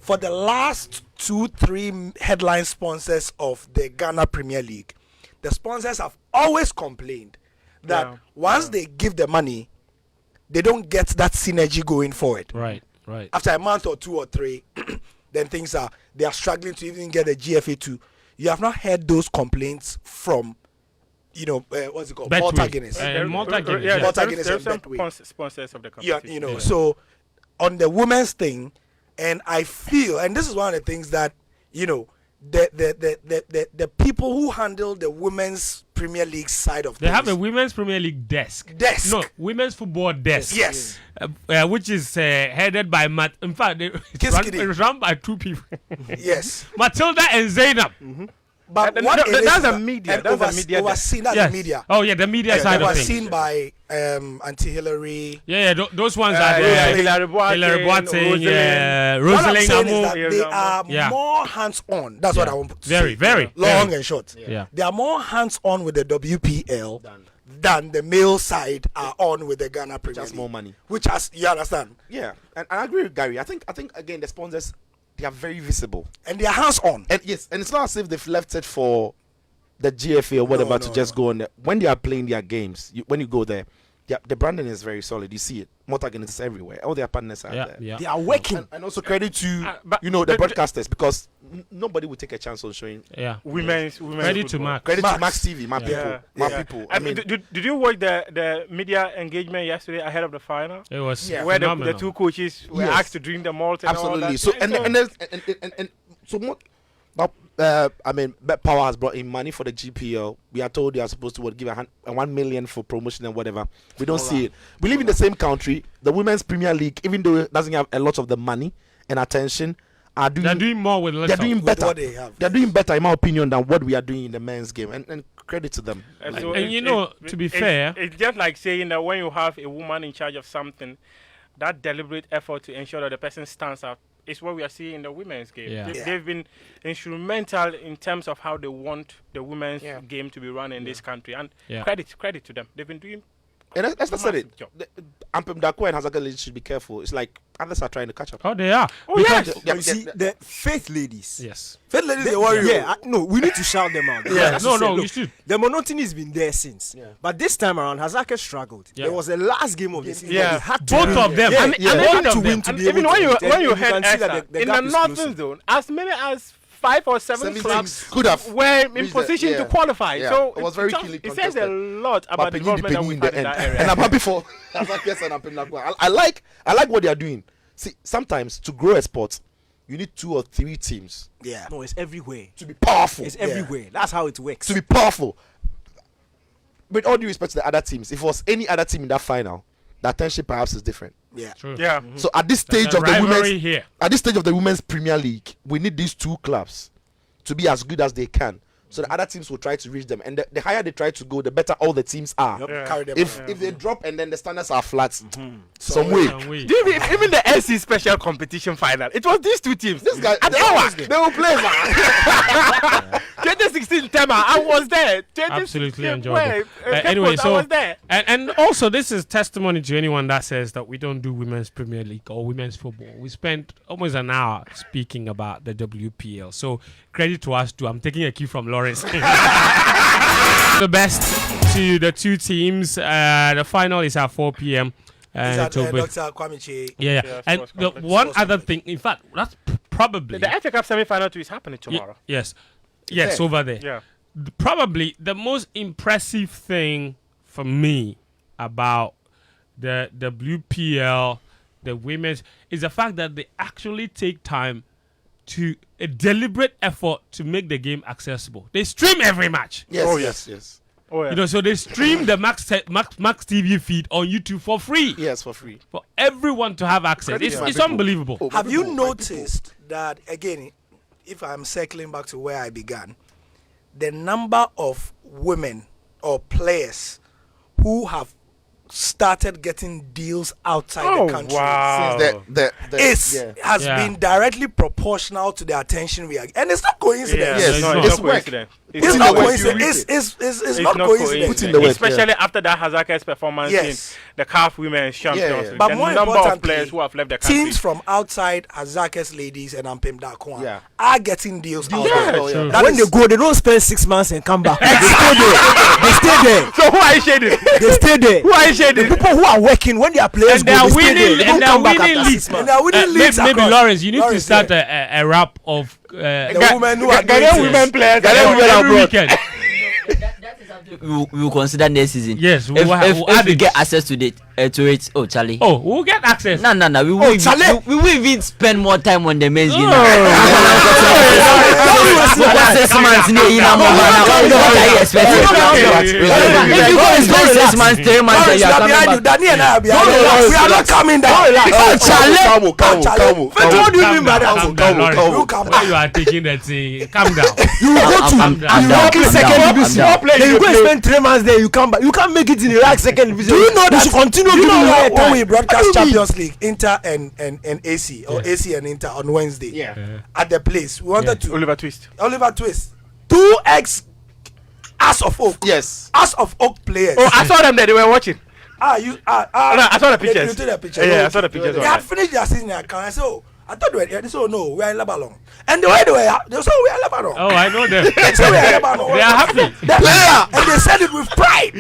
[SPEAKER 4] for the last 2-3 headline sponsors of the Ghana Premier League, the sponsors have always complained that once they give the money, they don't get that synergy going forward.
[SPEAKER 1] Right.
[SPEAKER 4] After a month or 2 or 3, then they are struggling to even get the GFA to. You have not heard those complaints from, what's it called? Malta Guinness.
[SPEAKER 1] Malta Guinness.
[SPEAKER 3] There's some sponsors of the competition.
[SPEAKER 4] So on the women's thing, and I feel, and this is one of the things that, the people who handle the women's Premier League side of things.
[SPEAKER 1] They have a women's Premier League desk. No, women's football desk.
[SPEAKER 4] Yes.
[SPEAKER 1] Which is headed by Matt. In fact, it's run by 2 people.
[SPEAKER 4] Yes.
[SPEAKER 1] Matilda and Zainab.
[SPEAKER 4] But
[SPEAKER 3] that's a media.
[SPEAKER 4] Overseen as the media.
[SPEAKER 1] Oh yeah, the media side of things.
[SPEAKER 4] Overseen by Auntie Hillary.
[SPEAKER 1] Those ones are
[SPEAKER 3] Hillary Boateng,
[SPEAKER 1] Rosalind
[SPEAKER 4] Amu. They are more hands-on. That's what I want to say.
[SPEAKER 1] Very
[SPEAKER 4] long and short.
[SPEAKER 1] Yeah.
[SPEAKER 4] They are more hands-on with the WPL than the male side are on with the Ghana Premier League.
[SPEAKER 2] Just more money.
[SPEAKER 4] Which has, you understand?
[SPEAKER 2] Yeah, and I agree with Gary. I think again the sponsors, they are very visible
[SPEAKER 4] and they are hands-on.
[SPEAKER 2] And yes, and it's not as if they've left it for the GFA or whatever to just go on there. When they are playing their games, when you go there, the branding is very solid. You see it. Mortagan is everywhere. All their partners are there.
[SPEAKER 4] They are working.
[SPEAKER 2] And also credit to the broadcasters, because nobody would take a chance on showing
[SPEAKER 3] women's
[SPEAKER 1] credit to Max.
[SPEAKER 2] Credit to Max TV, my people.
[SPEAKER 3] I mean, did you watch the media engagement yesterday ahead of the final?
[SPEAKER 1] It was
[SPEAKER 3] where the two coaches were asked to drink the malt.
[SPEAKER 2] Absolutely.
[SPEAKER 3] And
[SPEAKER 2] so and so more. But Bet Power has brought in money for the GPL. We are told they are supposed to give a 1 million for promotion and whatever. We don't see it. We live in the same country. The Women's Premier League, even though it doesn't have a lot of the money and attention, they're doing more with less. They're doing better. What they have. They're doing better, in my opinion, than what we are doing in the men's game. And credit to them.
[SPEAKER 3] And
[SPEAKER 1] to be fair,
[SPEAKER 3] it's just like saying that when you have a woman in charge of something, that deliberate effort to ensure that the person stands out is what we are seeing in the women's game. They've been instrumental in terms of how they want the women's game to be run in this country. And credit to them. They've been doing.
[SPEAKER 2] And as I said it, Ampem Dako and Hazaka ladies should be careful. It's like others are trying to catch up.
[SPEAKER 1] Oh, they are.
[SPEAKER 7] Oh, yes. You see, the faith ladies.
[SPEAKER 1] Yes.
[SPEAKER 7] Faith ladies, they worry. Yeah, no, we need to shout them out.
[SPEAKER 1] You should.
[SPEAKER 7] The monotony has been there since. Yeah. But this time around, Hazaka struggled. Yeah. There was the last game of the season.
[SPEAKER 1] Yeah.
[SPEAKER 7] They had to
[SPEAKER 1] both of them.
[SPEAKER 7] They had to win to be able to win.
[SPEAKER 3] When you heard Esther, in the northern zone, as many as 5 or 7 clubs
[SPEAKER 2] could have
[SPEAKER 3] were in position to qualify. So
[SPEAKER 2] it was very keenly
[SPEAKER 3] contested. It says a lot about the development that we've had in that area.
[SPEAKER 2] And I'm happy for I like what they are doing. See, sometimes to grow a sport, you need 2 or 3 teams.
[SPEAKER 7] Yeah. No, it's everywhere.
[SPEAKER 2] To be powerful.
[SPEAKER 7] It's everywhere. That's how it works.
[SPEAKER 2] To be powerful. With all due respect to the other teams, if it was any other team in that final, the attention perhaps is different.
[SPEAKER 7] Yeah.
[SPEAKER 1] True.
[SPEAKER 3] Yeah.
[SPEAKER 2] Mm-hmm. So at this stage of the women's Premier League, we need these 2 clubs to be as good as they can. So the other teams will try to reach them, and the higher they try to go, the better all the teams are.
[SPEAKER 4] Carry them
[SPEAKER 2] if they drop and then the standards are flat, some way.
[SPEAKER 3] Even the SC special competition final, it was these 2 teams.
[SPEAKER 2] This guy, they will play, man.
[SPEAKER 3] 2016 Tema, I was there.
[SPEAKER 1] Absolutely enjoyable. Anyway, so
[SPEAKER 3] I was there.
[SPEAKER 1] And also this is testimony to anyone that says that we don't do Women's Premier League or women's football. We spent almost an hour speaking about the WPL. So credit to us too. I'm taking a cue from Lawrence. The best to the 2 teams. The final is at 4 p.m.
[SPEAKER 4] Dr. Kwame.
[SPEAKER 1] Yeah. And the one other thing, in fact, that's probably
[SPEAKER 3] the FA Cup semi-final too is happening tomorrow.
[SPEAKER 1] Yes, over there.
[SPEAKER 3] Yeah.
[SPEAKER 1] Probably the most impressive thing for me about the WPL, the women's, is the fact that they actually take time to a deliberate effort to make the game accessible. They stream every match.
[SPEAKER 2] Yes.
[SPEAKER 3] Oh, yeah.
[SPEAKER 1] So they stream the Max TV feed on YouTube for free.
[SPEAKER 2] Yes, for free.
[SPEAKER 1] For everyone to have access. It's unbelievable.
[SPEAKER 4] Have you noticed that, again, if I'm circling back to where I began, the number of women or players who have started getting deals outside the country has been directly proportional to the attention we are, and it's not coincidence.
[SPEAKER 2] It's coincidence.
[SPEAKER 4] It's not coincidence. It's not coincidence.
[SPEAKER 3] Especially after that Hazaka's performance in the CAF Women's Champions.
[SPEAKER 4] But more importantly,
[SPEAKER 3] players who have left the country.
[SPEAKER 4] Teams from outside Hazaka's ladies and Ampem Dakwan are getting deals out there.
[SPEAKER 7] When they go, they don't spend 6 months and come back. They stay there.
[SPEAKER 3] So who are you shading?
[SPEAKER 7] They stay there.
[SPEAKER 3] Who are you shading?
[SPEAKER 7] The people who are working, when their players go, they stay there. They don't come back after 6 months.
[SPEAKER 4] And they are winning leagues.
[SPEAKER 1] Maybe Lawrence, you need to start a rap of
[SPEAKER 4] the women who are
[SPEAKER 3] Ghanaian women players
[SPEAKER 1] every weekend.
[SPEAKER 5] We will consider next season.
[SPEAKER 1] Yes,
[SPEAKER 5] if we get access to it. Oh, Charlie.
[SPEAKER 1] Oh, we'll get access.
[SPEAKER 5] No. We will even spend more time on the men's game.
[SPEAKER 4] We are not coming down.
[SPEAKER 2] What do you mean by that?
[SPEAKER 1] You are taking that thing. Calm down.
[SPEAKER 7] You go to second division. Then you go and spend 3 months there. You come back. You can't make it in Iraq second division.
[SPEAKER 4] Do you know that?
[SPEAKER 7] Continue
[SPEAKER 4] when we broadcast Champions League, Inter and AC, or AC and Inter on Wednesday, at the place, we wanted to
[SPEAKER 3] Oliver Twist,
[SPEAKER 4] 2 Ass of Oak, Ass of Oak players.
[SPEAKER 3] Oh, I saw them there. They were watching.
[SPEAKER 4] No,
[SPEAKER 3] I saw the pictures.
[SPEAKER 4] You took the pictures.
[SPEAKER 3] Yeah, I saw the pictures.
[SPEAKER 4] They had finished their season account. I said, I thought they said, oh no, we are in Lebanon. And the way they said, we are in Lebanon.
[SPEAKER 1] Oh, I know them.
[SPEAKER 4] They said we are in Lebanon.
[SPEAKER 1] They are happy.
[SPEAKER 4] And they said it with pride.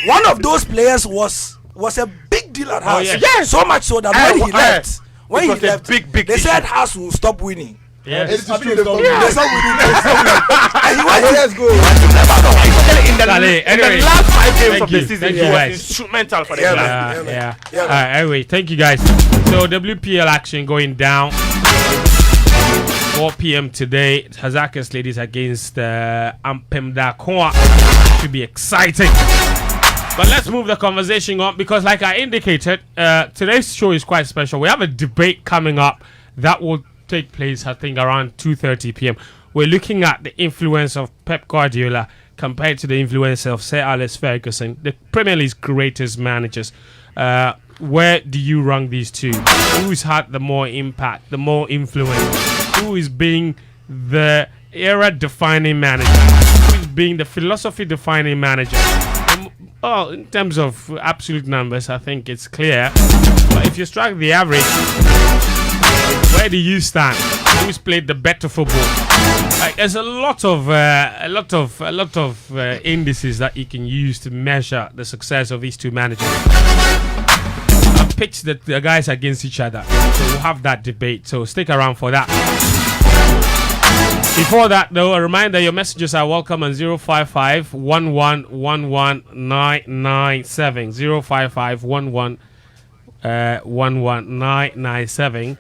[SPEAKER 4] One of those players was a big deal at House.
[SPEAKER 2] Yes.
[SPEAKER 4] So much so that when he left,
[SPEAKER 2] big
[SPEAKER 4] they said House will stop winning.
[SPEAKER 1] Yeah.
[SPEAKER 2] It's true. They
[SPEAKER 4] They stopped winning. And he went
[SPEAKER 2] Let's go.
[SPEAKER 3] In the last 5 games of the season,
[SPEAKER 1] Thank
[SPEAKER 3] he
[SPEAKER 1] you,
[SPEAKER 3] was
[SPEAKER 1] guys.
[SPEAKER 3] instrumental for the
[SPEAKER 4] Yeah,
[SPEAKER 3] club.
[SPEAKER 4] man.
[SPEAKER 1] Yeah.
[SPEAKER 4] Yeah,
[SPEAKER 1] All right, anyway, thank you guys. So WPL action going down. 4 p.m. today. Hazakas ladies against Ampem Dakoa. Should be exciting. But let's move the conversation on because, like I indicated, today's show is quite special. We have a debate coming up that will take place, I think, around 2:30 p.m. We're looking at the influence of Pep Guardiola compared to the influence of Sir Alex Ferguson, the Premier League's greatest managers. Where do you rank these two? Who's had the more impact, the more influence? Who is being the era-defining manager? Who is being the philosophy-defining manager? Well, in terms of absolute numbers, I think it's clear. But if you strike the average, where do you stand? Who's played the better football? Like, there's a lot of indices that you can use to measure the success of these two managers. I've pitched the guys against each other, so we'll have that debate. So stick around for that. Before that, though, a reminder: your messages are welcome on 055 11 997 055 11 997.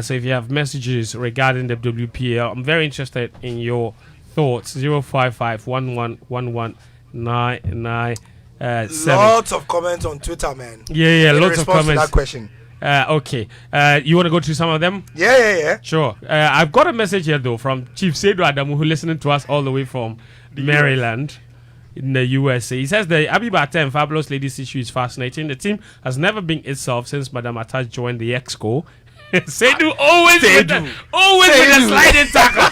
[SPEAKER 1] So if you have messages regarding the WPL, I'm very interested in your thoughts. 055 11 997.
[SPEAKER 4] Lots of comments on Twitter, man.
[SPEAKER 1] Yeah,
[SPEAKER 4] In
[SPEAKER 1] lots of
[SPEAKER 4] response to
[SPEAKER 1] comments.
[SPEAKER 4] that question.
[SPEAKER 1] Okay. You want to go through some of them?
[SPEAKER 4] Yeah.
[SPEAKER 1] Sure. I've got a message here, though, from Chief Seydou Adamu, who's listening to us all the way from Maryland in the USA. He says the Abibata and Fabulous Ladies issue is fascinating. The team has never been itself since Madame Attache joined the Exco. Seydou always with the sliding tackle.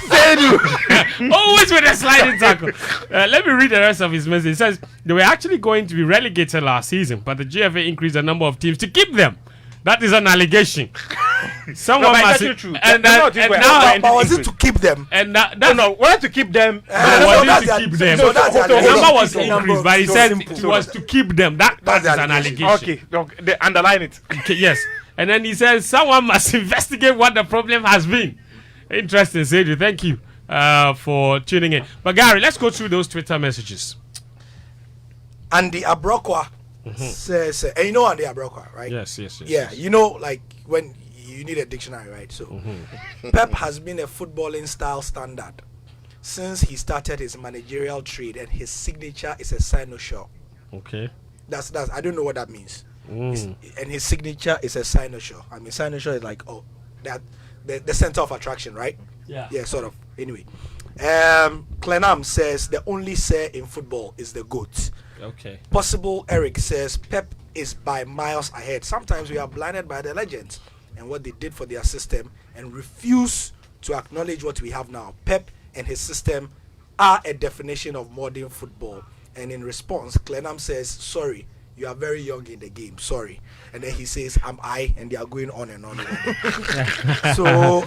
[SPEAKER 1] Always with a sliding tackle. Let me read the rest of his message. It says they were actually going to be relegated last season, but the GFA increased the number of teams to keep them. That is an allegation. Someone must. And now,
[SPEAKER 4] but was it to keep them?
[SPEAKER 1] And
[SPEAKER 3] No, we have to keep them.
[SPEAKER 1] Was it to keep them?
[SPEAKER 4] So that's
[SPEAKER 1] The number was
[SPEAKER 4] the
[SPEAKER 1] increased, but he said it was to keep them. That is an allegation.
[SPEAKER 3] Okay, they underline it.
[SPEAKER 1] Okay, yes. And then he says someone must investigate what the problem has been. Interesting, Seydou. Thank you for tuning in. But Gary, let's go through those Twitter messages.
[SPEAKER 4] Andy Abrokwa says, and you know Andy Abrokwa, right?
[SPEAKER 1] Yes.
[SPEAKER 4] Yeah, you know, like when you need a dictionary, right? So Pep has been a footballing style standard since he started his managerial trade, and his signature is a cynosure.
[SPEAKER 1] Okay.
[SPEAKER 4] That's I don't know what that means. And his signature is a cynosure. I mean, cynosure is like that the center of attraction, right? Yeah, sort of. Anyway, Clenam says the only say in football is the GOAT.
[SPEAKER 1] Okay.
[SPEAKER 4] Possible Eric says Pep is by miles ahead. Sometimes we are blinded by the legends and what they did for their system and refuse to acknowledge what we have now. Pep and his system are a definition of modern football. And in response, Clenam says, sorry, you are very young in the game, sorry. And then he says, am I? And they are going on and on and on. So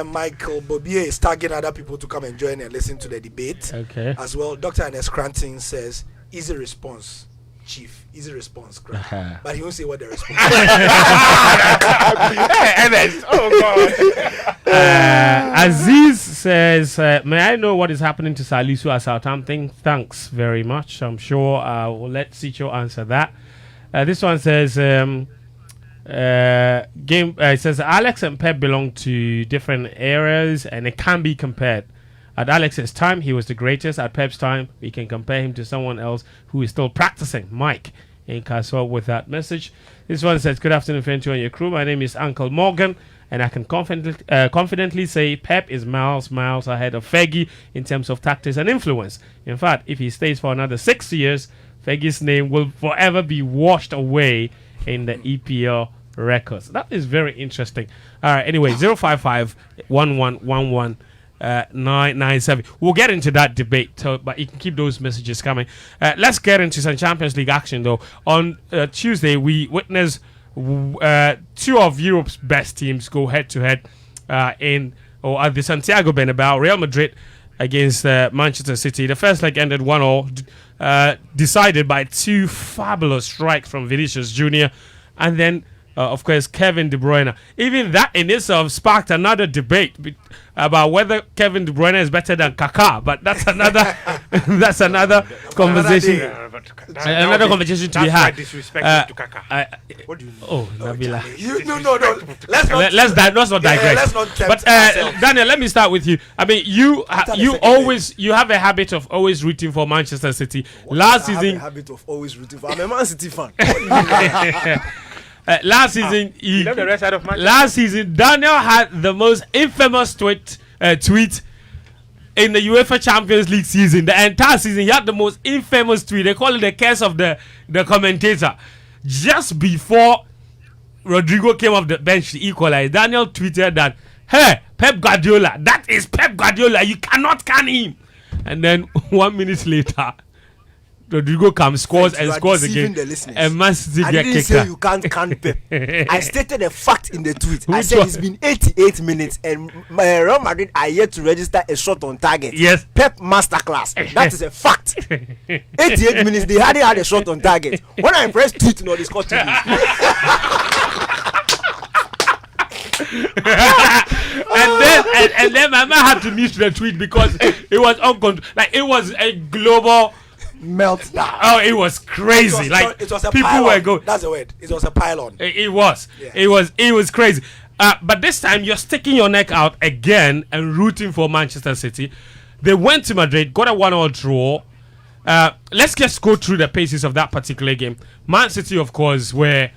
[SPEAKER 4] Michael Bobier is tagging other people to come and join and listen to the debate.
[SPEAKER 1] Okay.
[SPEAKER 4] As well, Dr. Ernest Cranton says, easy response, Chief. Easy response, but he won't say what the response is.
[SPEAKER 3] Ernest, oh God.
[SPEAKER 1] Aziz says, may I know what is happening to Salisu at Southampton? Thanks very much. I'm sure we'll let Sicho answer that. This one says, it says Alex and Pep belong to different eras and it can be compared. At Alex's time, he was the greatest. At Pep's time, we can compare him to someone else who is still practicing. Mike in Castle with that message. This one says, good afternoon, Fentuo and your crew. My name is Uncle Morgan, and I can confidently say Pep is miles ahead of Fergie in terms of tactics and influence. In fact, if he stays for another 6 years, Fergie's name will forever be washed away in the EPL records. That is very interesting. All right, anyway, 055 1111 997. We'll get into that debate, but you can keep those messages coming. Let's get into some Champions League action, though. On Tuesday, we witnessed two of Europe's best teams go head-to-head at the Santiago Bernabeu. Real Madrid against Manchester City. The first leg ended 1-1, decided by two fabulous strikes from Vinicius Jr. and then, of course, Kevin De Bruyne. Even that in itself sparked another debate about whether Kevin De Bruyne is better than Kaká, but that's another conversation. Another conversation to be had.
[SPEAKER 3] Disrespectful to Kaká.
[SPEAKER 1] What do you know? Oh, Nabila.
[SPEAKER 4] No. Let's
[SPEAKER 1] not digress.
[SPEAKER 4] Let's not
[SPEAKER 1] but Daniel, let me start with you. I mean, you have a habit of always rooting for Manchester City. Last season, I have a habit of always rooting for. I'm a Man City fan. Last season, Daniel had the most infamous tweet in the UEFA Champions League season. The entire season, he had the most infamous tweet. They call it the curse of the commentator. Just before Rodrigo came off the bench to equalize, Daniel tweeted that, "Hey, Pep Guardiola, that is Pep Guardiola. You cannot can him." And then 1 minute later, Rodrigo comes, scores again, and Man City get kicked out. I didn't say you can't can Pep.
[SPEAKER 7] I stated a fact in the tweet. I said it's been 88 minutes and Real Madrid are yet to register a shot on target.
[SPEAKER 1] Yes.
[SPEAKER 7] Pep masterclass. That is a fact. 88 minutes, they hadn't had a shot on target. When I press tweet, no, this got to
[SPEAKER 1] and then my man had to mute the tweet because it was uncontrolled. Like, it was a global
[SPEAKER 7] meltdown.
[SPEAKER 1] Oh, it was crazy.
[SPEAKER 4] It was a
[SPEAKER 1] people
[SPEAKER 4] pylon.
[SPEAKER 1] were going.
[SPEAKER 4] That's the word. It was a pylon.
[SPEAKER 1] It was. Yeah. It was crazy. But this time you're sticking your neck out again and rooting for Manchester City. They went to Madrid, got a 1-1 draw. Let's just go through the paces of that particular game. Man City, of course, they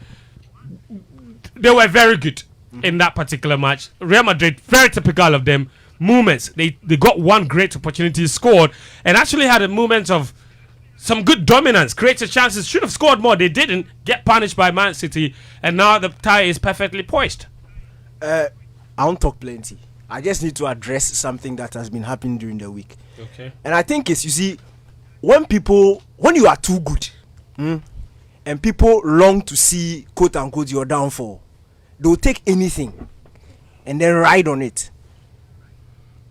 [SPEAKER 1] were very good in that particular match. Real Madrid, very typical of them. Moments. They got one great opportunity, scored, and actually had a moment of some good dominance, created chances, should have scored more. They didn't, get punished by Man City, and now the tie is perfectly poised.
[SPEAKER 7] I won't talk plenty. I just need to address something that has been happening during the week.
[SPEAKER 1] Okay.
[SPEAKER 7] And I think it's, you see, when you are too good, and people long to see, quote unquote, your downfall, they'll take anything and then ride on it.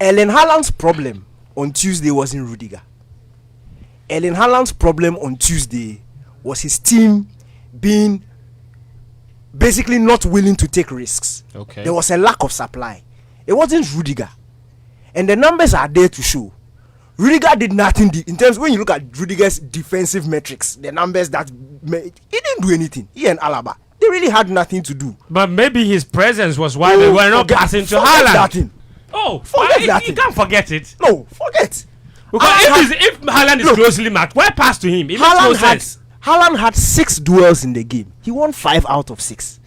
[SPEAKER 7] Erling Haaland's problem on Tuesday wasn't Rudiger. Erling Haaland's problem on Tuesday was his team being basically not willing to take risks.
[SPEAKER 1] Okay.
[SPEAKER 7] There was a lack of supply. It wasn't Rudiger. And the numbers are there to show. Rudiger did nothing in terms, when you look at Rudiger's defensive metrics, the numbers that he didn't do anything. He and Alaba, they really had nothing to do.
[SPEAKER 1] But maybe his presence was why they were not passing to Haaland. Oh, you can't forget it.
[SPEAKER 7] No, forget.
[SPEAKER 1] Because if Haaland is closely matched, why pass to him?
[SPEAKER 7] Haaland had 6 duels in the game. He won 5 out of 6.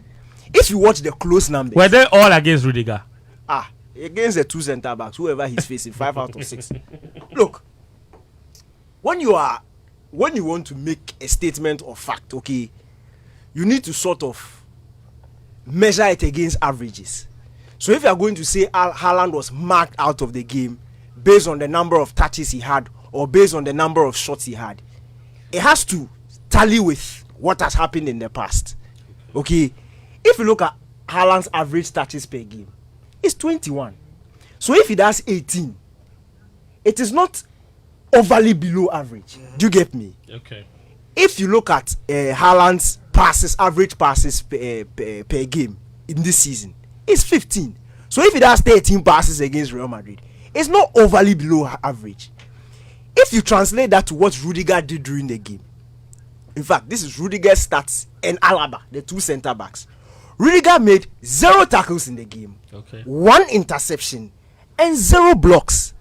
[SPEAKER 7] If you watch the close numbers,
[SPEAKER 1] were they all against Rudiger?
[SPEAKER 7] Against the 2 centre backs, whoever he's facing, 5 out of 6. Look, when you want to make a statement of fact, okay, you need to sort of measure it against averages. So if you are going to say Haaland was marked out of the game based on the number of touches he had or based on the number of shots he had, it has to tally with what has happened in the past. Okay, if you look at Haaland's average touches per game, it's 21. So if he does 18, it is not overly below average. Do you get me?
[SPEAKER 1] Okay.
[SPEAKER 7] If you look at Haaland's average passes per game in this season, it's 15. So if he does 13 passes against Real Madrid, it's not overly below average. If you translate that to what Rudiger did during the game, in fact, this is Rudiger's stats and Alaba, the 2 centre backs. Rudiger made 0 tackles in the game, 1 interception, and 0 blocks.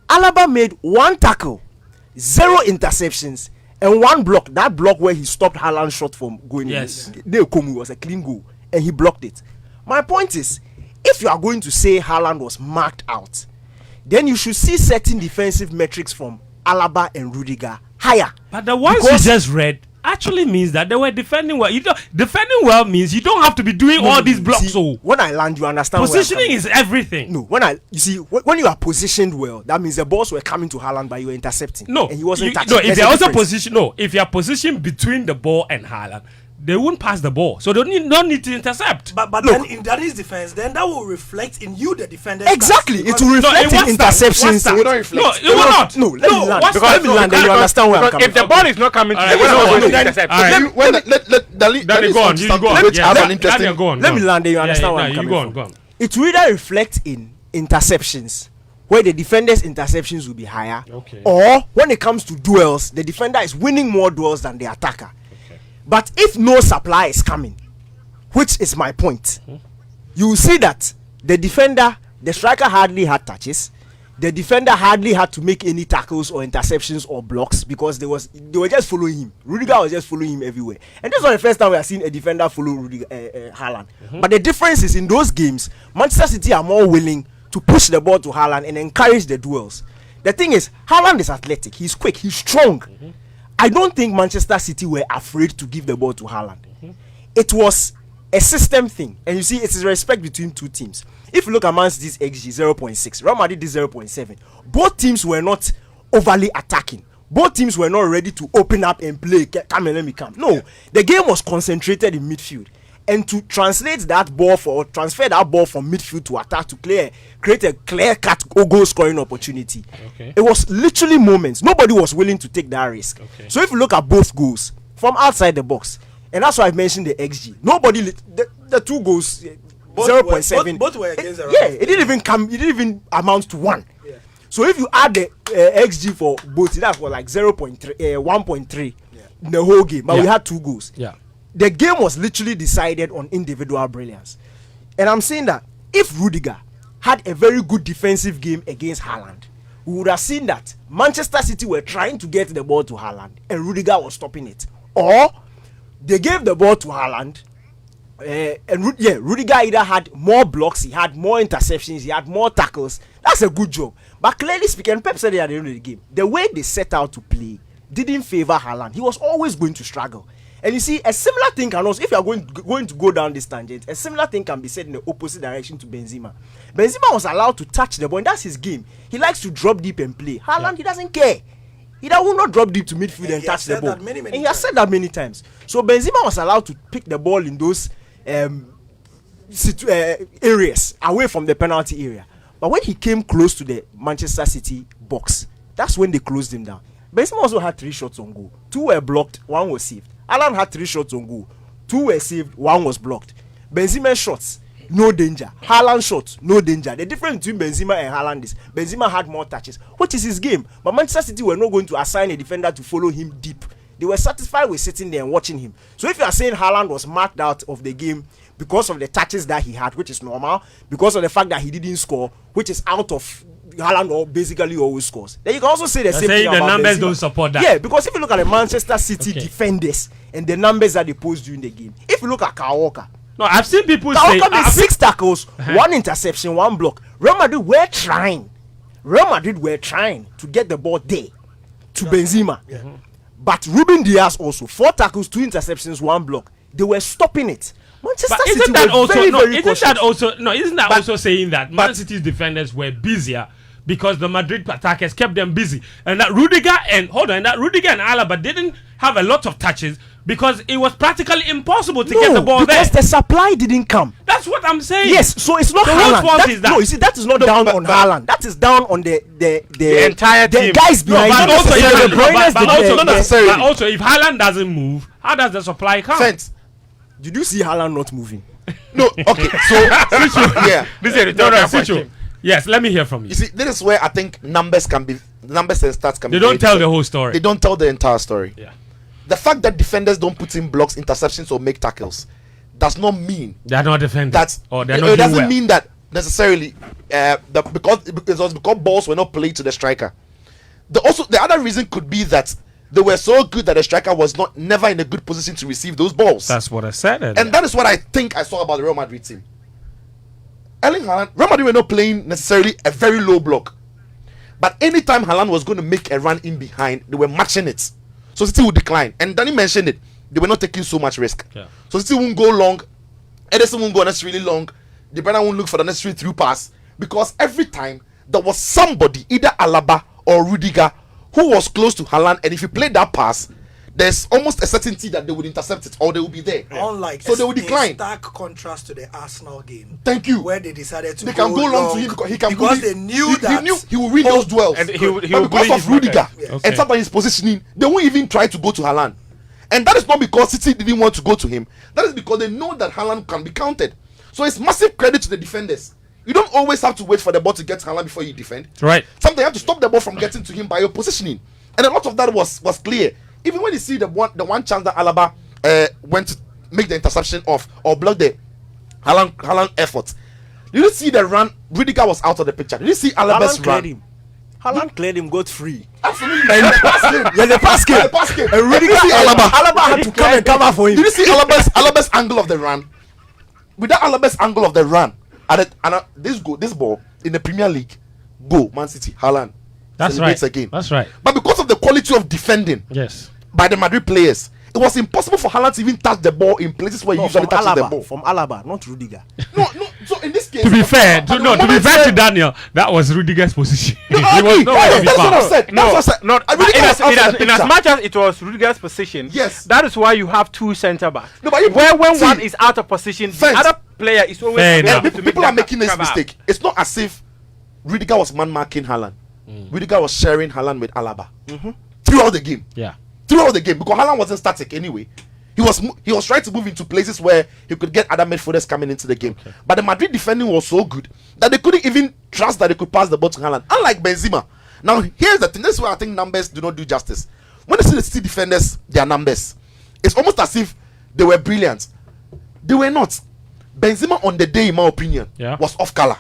[SPEAKER 7] Alaba made 1 tackle, 0 interceptions, and 1 block. That block where he stopped Haaland's shot from going in. It was a clean goal, and he blocked it. My point is, if you are going to say Haaland was marked out, then you should see certain defensive metrics from Alaba and Rudiger higher.
[SPEAKER 1] But the ones you just read actually means that they were defending well. Defending well means you don't have to be doing all these blocks.
[SPEAKER 7] See, when I land, you understand.
[SPEAKER 1] Positioning is everything.
[SPEAKER 7] No, when you are positioned well, that means the balls were coming to Haaland, but you were intercepting.
[SPEAKER 1] No,
[SPEAKER 7] and he wasn't touching.
[SPEAKER 1] No, if you're also positioned, if you are positioned between the ball and Haaland, they won't pass the ball, so they don't need to intercept.
[SPEAKER 4] But then in Danny's defense, then that will reflect in you, the defender.
[SPEAKER 7] Exactly, it will reflect in interceptions.
[SPEAKER 2] It will not reflect.
[SPEAKER 1] No, it will not.
[SPEAKER 7] No, let me land. Because let me land, then you understand where I'm coming
[SPEAKER 3] If the ball is not coming,
[SPEAKER 1] Alright,
[SPEAKER 7] let me land, then you understand where I'm coming from.
[SPEAKER 1] Go on.
[SPEAKER 7] It will either reflect in interceptions, where the defender's interceptions will be higher, or when it comes to duels, the defender is winning more duels than the attacker. But if no supply is coming, which is my point, you will see that the striker hardly had touches. The defender hardly had to make any tackles or interceptions or blocks because they were just following him. Rudiger was just following him everywhere. And this was the first time we have seen a defender follow Haaland. But the difference is in those games, Manchester City are more willing to push the ball to Haaland and encourage the duels. The thing is, Haaland is athletic, he's quick, he's strong. I don't think Manchester City were afraid to give the ball to Haaland. It was a system thing, and you see, it is respect between two teams. If you look at Man City's XG 0.6, Real Madrid is 0.7. Both teams were not overly attacking. Both teams were not ready to open up and play. Come and let me come. No, the game was concentrated in midfield, and to translate that ball transfer that ball from midfield to attack to create a clear-cut goal scoring opportunity. It was literally moments. Nobody was willing to take that risk. So if you look at both goals from outside the box, and that's why I mentioned the XG. Nobody, the two goals, 0.7.
[SPEAKER 4] Both were against the
[SPEAKER 7] it didn't even come. It didn't even amount to 1. So if you add the XG for both, that's for like 0.3, 1.3 in the whole game. But we had 2 goals. The game was literally decided on individual brilliance. And I'm saying that if Rudiger had a very good defensive game against Haaland, we would have seen that Manchester City were trying to get the ball to Haaland and Rudiger was stopping it. Or they gave the ball to Haaland Rudiger either had more blocks, he had more interceptions, he had more tackles. That's a good job. But clearly speaking, Pep said it at the end of the game, the way they set out to play didn't favor Haaland. He was always going to struggle. And you see, a similar thing can also, if you are going to go down this tangent, a similar thing can be said in the opposite direction to Benzema. Benzema was allowed to touch the ball, and that's his game. He likes to drop deep and play. Haaland, he doesn't care. He will not drop deep to midfield and touch the ball. And he has said that many times. So Benzema was allowed to pick the ball in those areas away from the penalty area. But when he came close to the Manchester City box, that's when they closed him down. Benzema also had 3 shots on goal. 2 were blocked, 1 was saved. Haaland had 3 shots on goal. 2 were saved, 1 was blocked. Benzema shots, no danger. Haaland shots, no danger. The difference between Benzema and Haaland is Benzema had more touches, which is his game. But Manchester City were not going to assign a defender to follow him deep. They were satisfied with sitting there and watching him. So if you are saying Haaland was marked out of the game because of the touches that he had, which is normal, because of the fact that he didn't score, which is out of Haaland, or basically always scores, then you can also say the same thing about
[SPEAKER 1] the numbers
[SPEAKER 7] Benzema.
[SPEAKER 1] don't support that.
[SPEAKER 7] Yeah, because if you look at the Manchester City defenders and the numbers that they post during the game, if you look at Kyle Walker,
[SPEAKER 1] no, I've seen people
[SPEAKER 7] say made 6 tackles, 1 interception, 1 block. Real Madrid were trying to get the ball there to Benzema. But Ruben Diaz also 4 tackles, 2 interceptions, 1 block. They were stopping it. Manchester City
[SPEAKER 1] isn't that
[SPEAKER 7] were
[SPEAKER 1] also
[SPEAKER 7] very,
[SPEAKER 1] no?
[SPEAKER 7] very
[SPEAKER 1] Isn't that
[SPEAKER 7] cautious.
[SPEAKER 1] also no? Isn't that also saying that Man City's defenders were busier because the Madrid attackers kept them busy, and that Rudiger and Alaba didn't have a lot of touches because it was practically impossible to get the ball there.
[SPEAKER 7] Because the supply didn't come.
[SPEAKER 1] That's what I'm saying.
[SPEAKER 7] Yes, so it's not
[SPEAKER 1] the
[SPEAKER 7] Haaland.
[SPEAKER 1] whole fault is that.
[SPEAKER 7] No, you see, that is not down on Haaland. That is down on the
[SPEAKER 3] entire team.
[SPEAKER 7] guys behind.
[SPEAKER 1] But
[SPEAKER 7] him.
[SPEAKER 1] Also, if Haaland doesn't move, how does the supply come?
[SPEAKER 2] Fence.
[SPEAKER 7] Did you see Haaland not moving?
[SPEAKER 2] No, okay. So yeah,
[SPEAKER 3] this is a rhetorical question.
[SPEAKER 1] Yes, let me hear from you.
[SPEAKER 2] You see, this is where I think numbers and stats can be.
[SPEAKER 1] They don't tell the whole story.
[SPEAKER 2] They don't tell the entire story.
[SPEAKER 1] Yeah.
[SPEAKER 2] The fact that defenders don't put in blocks, interceptions, or make tackles does not mean
[SPEAKER 1] they're not defending.
[SPEAKER 2] It doesn't mean that necessarily because it was because balls were not played to the striker. The other reason could be that they were so good that the striker was never in a good position to receive those balls.
[SPEAKER 1] That's what I said.
[SPEAKER 2] And that is what I think I saw about the Real Madrid team. Erling Haaland, Real Madrid were not playing necessarily a very low block. But anytime Haaland was going to make a run in behind, they were matching it. So City would decline. And Danny mentioned it. They were not taking so much risk. Yeah. So City won't go long. Ederson won't go necessarily long. The Brenner won't look for the necessary through pass. Because every time there was somebody, either Alaba or Rudiger, who was close to Haaland, and if he played that pass, there's almost a certainty that they would intercept it or they will be there.
[SPEAKER 4] Unlike
[SPEAKER 2] so they will decline.
[SPEAKER 4] Stark contrast to the Arsenal game.
[SPEAKER 2] Thank you.
[SPEAKER 4] Where they decided to
[SPEAKER 2] they can go long to him
[SPEAKER 4] because they knew that
[SPEAKER 2] he knew he will win those duels.
[SPEAKER 3] And
[SPEAKER 2] but because of Rudiger and sometimes his positioning, they won't even try to go to Haaland. And that is not because City didn't want to go to him. That is because they know that Haaland can be counted. So it's massive credit to the defenders. You don't always have to wait for the ball to get to Haaland before you defend.
[SPEAKER 1] Right.
[SPEAKER 2] Sometimes you have to stop the ball from getting to him by your positioning. And a lot of that was clear. Even when you see the one chance that Alaba went to make the interception of or block the Haaland effort. Did you see the run? Rudiger was out of the picture. Did you see Alaba's run?
[SPEAKER 7] Haaland cleared him, got free.
[SPEAKER 2] Absolutely. And
[SPEAKER 7] the pass came. And Rudiger Alaba had to come and cover for him.
[SPEAKER 2] Did you see Alaba's angle of the run? With that Alaba's angle of the run, this ball in the Premier League, go Man City, Haaland.
[SPEAKER 1] That's right.
[SPEAKER 2] Again.
[SPEAKER 1] That's right.
[SPEAKER 2] But because of the quality of defending,
[SPEAKER 1] yes,
[SPEAKER 2] by the Madrid players, it was impossible for Haaland to even touch the ball in places where he usually touches the ball.
[SPEAKER 7] From Alaba, not Rudiger.
[SPEAKER 2] No. So in this case,
[SPEAKER 1] to be fair to Daniel, that was Rudiger's position.
[SPEAKER 2] No, that's what I said.
[SPEAKER 3] In as much as it was Rudiger's position,
[SPEAKER 2] yes,
[SPEAKER 3] that is why you have two centre backs.
[SPEAKER 2] No, but
[SPEAKER 3] when one is out of position, the other player is always able to
[SPEAKER 2] people are making this mistake. It's not as if Rudiger was man marking Haaland. Rudiger was sharing Haaland with Alaba throughout the game.
[SPEAKER 1] Yeah,
[SPEAKER 2] throughout the game because Haaland wasn't static anyway. He was trying to move into places where he could get other midfielders coming into the game. Okay. But the Madrid defending was so good that they couldn't even trust that they could pass the ball to Haaland. Unlike Benzema. Now here's the thing. This is where I think numbers do not do justice. When you see the City defenders, their numbers, it's almost as if they were brilliant. They were not. Benzema on the day, in my opinion, was off color.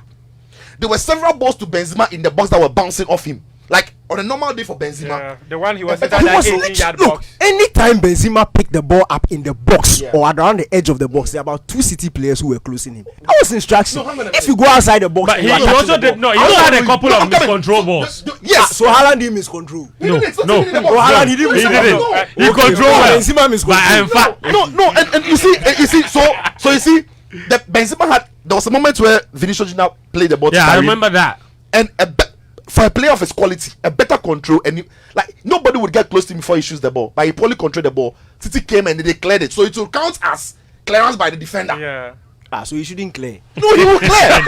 [SPEAKER 2] There were several balls to Benzema in the box that were bouncing off him. Like on a normal day for Benzema,
[SPEAKER 3] the one he was inside that 18-yard box.
[SPEAKER 7] Anytime Benzema picked the ball up in the box or around the edge of the box, there were about two City players who were closing him. That was instruction. If you go outside the box,
[SPEAKER 1] but he also did. No, he also had a couple of miscontrol balls.
[SPEAKER 2] Yes,
[SPEAKER 7] so Haaland didn't miscontrol.
[SPEAKER 2] No,
[SPEAKER 7] Haaland he didn't miscontrol.
[SPEAKER 1] He controlled
[SPEAKER 7] Benzema miscontrol.
[SPEAKER 2] No, and you see, so you see, the Benzema had. There was a moment where Vinicius Junior played the ball.
[SPEAKER 1] Yeah, I remember that.
[SPEAKER 2] And for a player of his quality, a better control, and nobody would get close to him before he shoots the ball. But he poorly controlled the ball. City came and they cleared it, so it will count as clearance by the defender.
[SPEAKER 3] Yeah.
[SPEAKER 7] So he shouldn't clear.
[SPEAKER 2] No, he will clear.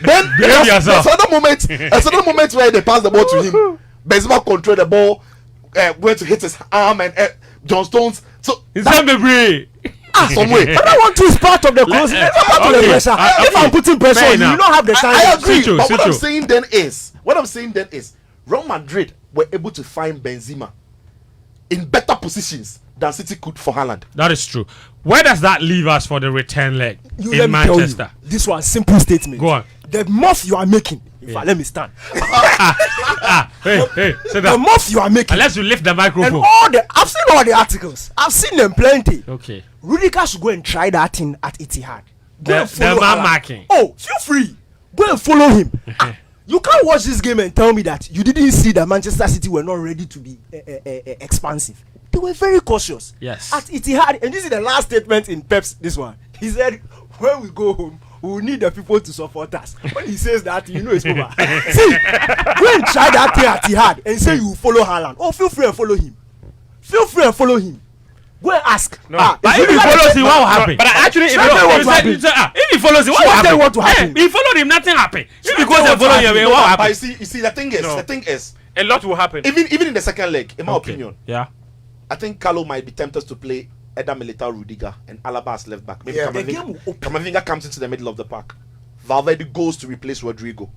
[SPEAKER 2] Then there's another moment where they pass the ball to him. Benzema controlled the ball, went to hit his arm, and John Stones. So
[SPEAKER 1] it's not the
[SPEAKER 2] some way.
[SPEAKER 7] But that one too is part of the closing. If I'm putting pressure on you, you don't have the time.
[SPEAKER 2] I agree. But what I'm saying then is, Real Madrid were able to find Benzema in better positions than City could for Haaland.
[SPEAKER 1] That is true. Where does that leave us for the return leg
[SPEAKER 7] in
[SPEAKER 1] Manchester?
[SPEAKER 7] This one simple statement.
[SPEAKER 1] Go on.
[SPEAKER 7] The mouth you are making. In fact, let me stand.
[SPEAKER 1] Hey,
[SPEAKER 7] the mouth you are making.
[SPEAKER 1] Unless you lift the microphone.
[SPEAKER 7] And I've seen all the articles. I've seen them plenty.
[SPEAKER 1] Okay.
[SPEAKER 7] Rudiger should go and try that thing at Etihad.
[SPEAKER 1] The man marking.
[SPEAKER 7] Oh, feel free. Go and follow him. You can't watch this game and tell me that you didn't see that Manchester City were not ready to be expansive. They were very cautious.
[SPEAKER 1] Yes.
[SPEAKER 7] At Etihad, and this is the last statement in Pep's this one. He said, when we go home, we will need the people to support us. When he says that, you know it's over. See, go and try that thing at Etihad and say you will follow Haaland. Oh, feel free and follow him. Go and ask.
[SPEAKER 1] No. But if he follows him, what will happen?
[SPEAKER 3] But actually,
[SPEAKER 1] if he follows him, what will happen? He followed him, nothing happened. If because they follow him, what will happen?
[SPEAKER 2] But you see, the thing is,
[SPEAKER 3] a lot will happen.
[SPEAKER 2] Even in the second leg, in my opinion,
[SPEAKER 1] I
[SPEAKER 2] think Carlo might be tempted to play Eder Militao, Rudiger, and Alaba as left back. Maybe Camavinga comes into the middle of the park. Valverde goes to replace Rodrigo.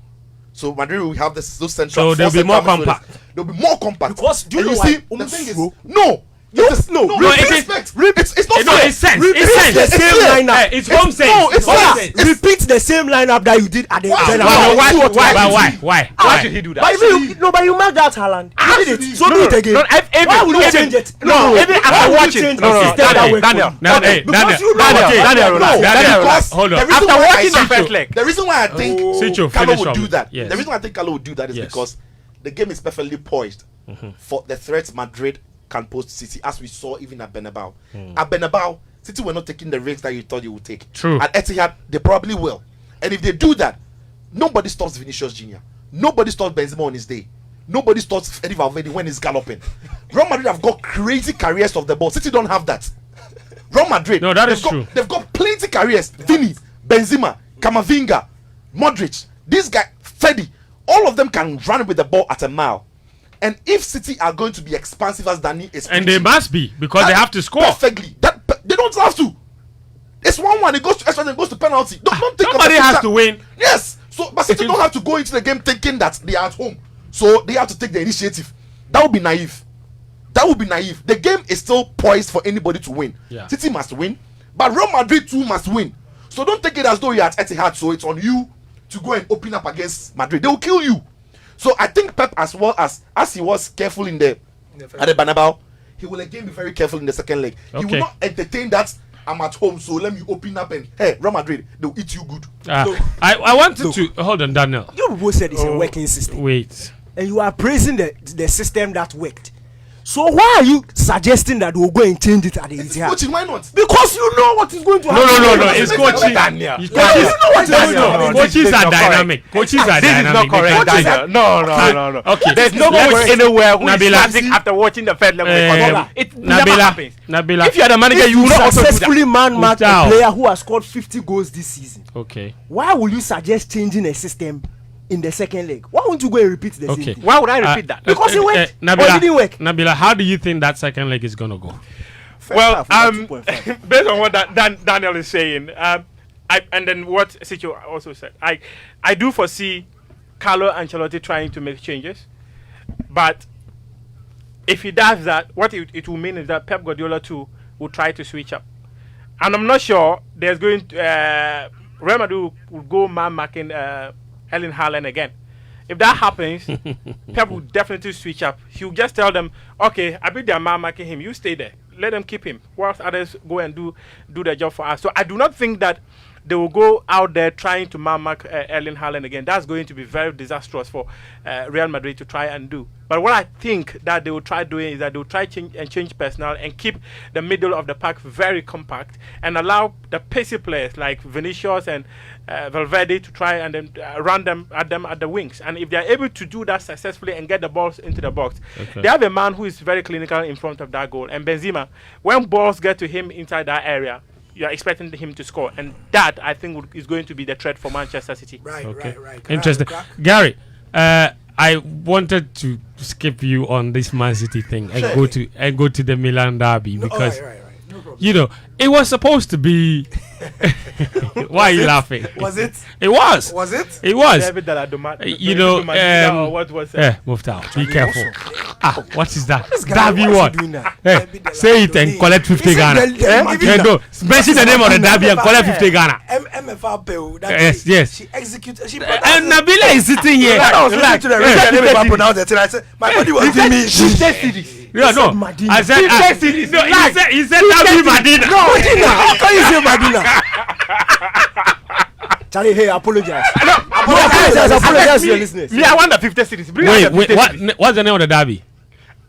[SPEAKER 2] So Madrid will have those central.
[SPEAKER 1] So they'll be more compact.
[SPEAKER 2] They'll be more compact.
[SPEAKER 7] Because do you know
[SPEAKER 2] why? The thing is, no. It's not
[SPEAKER 1] it's sense.
[SPEAKER 7] Repeat the same lineup.
[SPEAKER 1] It's home sense.
[SPEAKER 2] No, it's not.
[SPEAKER 7] Repeat the same lineup that you did at the
[SPEAKER 1] Why?
[SPEAKER 3] Why should he do that?
[SPEAKER 7] But you marked that Haaland. You did it. So do it again. Why would you change it?
[SPEAKER 3] Even after watching.
[SPEAKER 1] Daniel, hold on.
[SPEAKER 3] After watching the first leg,
[SPEAKER 2] the reason why I think Carlo would do that.
[SPEAKER 1] Yes.
[SPEAKER 2] The reason why I think Carlo would do that is because the game is perfectly poised for the threats Madrid can pose to City, as we saw even at Bernabeu. At Bernabeu, City were not taking the risks that you thought you would take.
[SPEAKER 1] True.
[SPEAKER 2] At Etihad, they probably will. And if they do that, nobody stops Vinicius Junior. Nobody stops Benzema on his day. Nobody stops Eddie Valverde when he's galloping. Real Madrid have got crazy careers of the ball. City don't have that. Real Madrid.
[SPEAKER 1] No, that is true.
[SPEAKER 2] They've got plenty careers. Vini, Benzema, Camavinga, Modric. This guy, Freddy. All of them can run with the ball at a mile. And if City are going to be expansive as Danny is,
[SPEAKER 1] and they must be because they have to score
[SPEAKER 2] perfectly. They don't have to. It's 1-1. It goes to extra. Then goes to penalty. Don't think
[SPEAKER 1] somebody has to win.
[SPEAKER 2] Yes. So, but City don't have to go into the game thinking that they are at home. So they have to take the initiative. That would be naive. The game is still poised for anybody to win.
[SPEAKER 1] Yeah.
[SPEAKER 2] City must win, but Real Madrid too must win. So don't take it as though you're at Etihad. So it's on you to go and open up against Madrid. They will kill you. So I think Pep, as well as he was careful at the Bernabeu, he will again be very careful in the second leg.
[SPEAKER 1] Okay.
[SPEAKER 2] He will not entertain that I'm at home, so let me open up and hey, Real Madrid, they'll eat you good.
[SPEAKER 1] I wanted to hold on, Daniel.
[SPEAKER 7] You people said it's a working system.
[SPEAKER 1] Wait.
[SPEAKER 7] And you are praising the system that worked. So why are you suggesting that we'll go and change it at the Etihad?
[SPEAKER 2] Coaching, why not?
[SPEAKER 7] Because you know what is going to happen.
[SPEAKER 1] No. It's coaching.
[SPEAKER 2] Daniel.
[SPEAKER 1] Coaches are dynamic. Coaches are
[SPEAKER 3] this
[SPEAKER 1] dynamic.
[SPEAKER 3] This is not correct, Daniel. No.
[SPEAKER 1] Okay.
[SPEAKER 3] There's no coach anywhere who is static after watching the third level. It never happens.
[SPEAKER 1] Nabila.
[SPEAKER 3] If you are the manager, you will not also do
[SPEAKER 7] successfully
[SPEAKER 3] that.
[SPEAKER 7] man-mark a player who has scored 50 goals this season.
[SPEAKER 1] Okay.
[SPEAKER 7] Why will you suggest changing a system in the second leg? Why won't you go and repeat the same thing?
[SPEAKER 3] Why would I repeat that?
[SPEAKER 7] Because it worked.
[SPEAKER 1] Nabila,
[SPEAKER 7] or it didn't work.
[SPEAKER 1] Nabila, how do you think that second leg is gonna go?
[SPEAKER 3] Well, based on what Daniel is saying, and then what Sitsofe also said, I do foresee Carlo Ancelotti trying to make changes, but if he does that, what it will mean is that Pep Guardiola too will try to switch up, and I'm not sure there's going to Real Madrid will go man marking Erling Haaland again. If that happens, Pep will definitely switch up. He'll just tell them, okay, I bet they're man marking him. You stay there. Let them keep him whilst others go and do the job for us. So I do not think that they will go out there trying to man mark Erling Haaland again. That's going to be very disastrous for Real Madrid to try and do. But what I think that they will try doing is that they will try change personnel and keep the middle of the pack very compact and allow the pacey players like Vinicius and Valverde to try and then run them at the wings. And if they are able to do that successfully and get the balls into the box, they have a man who is very clinical in front of that goal. And Benzema, when balls get to him inside that area, you are expecting him to score, and that I think is going to be the threat for Manchester City.
[SPEAKER 4] Right.
[SPEAKER 1] Interesting. Gary, I wanted to skip you on this Man City thing and go to the Milan derby because you know it was supposed to be. Why are you laughing?
[SPEAKER 4] Was it?
[SPEAKER 1] It was.
[SPEAKER 4] Was it?
[SPEAKER 1] It was.
[SPEAKER 3] You know, what was it?
[SPEAKER 1] Muftawu, be careful. What is that?
[SPEAKER 7] Derby
[SPEAKER 1] what? Say it and collect 50 Ghana. Mention the name of the derby and collect 50 Ghana.
[SPEAKER 4] MFR.
[SPEAKER 1] Yes.
[SPEAKER 4] She executed.
[SPEAKER 1] And Nabila is sitting here.
[SPEAKER 4] I was listening to the radio. I pronounced it. I said my body was doing me.
[SPEAKER 1] Yeah, no. I said, he said Derby Madina.
[SPEAKER 7] No, Madina. How can you say Madina? Charlie, hey, apologize. Apologize to your listeners.
[SPEAKER 3] Me, I want the 50 series.
[SPEAKER 1] Wait, what's the name of the derby?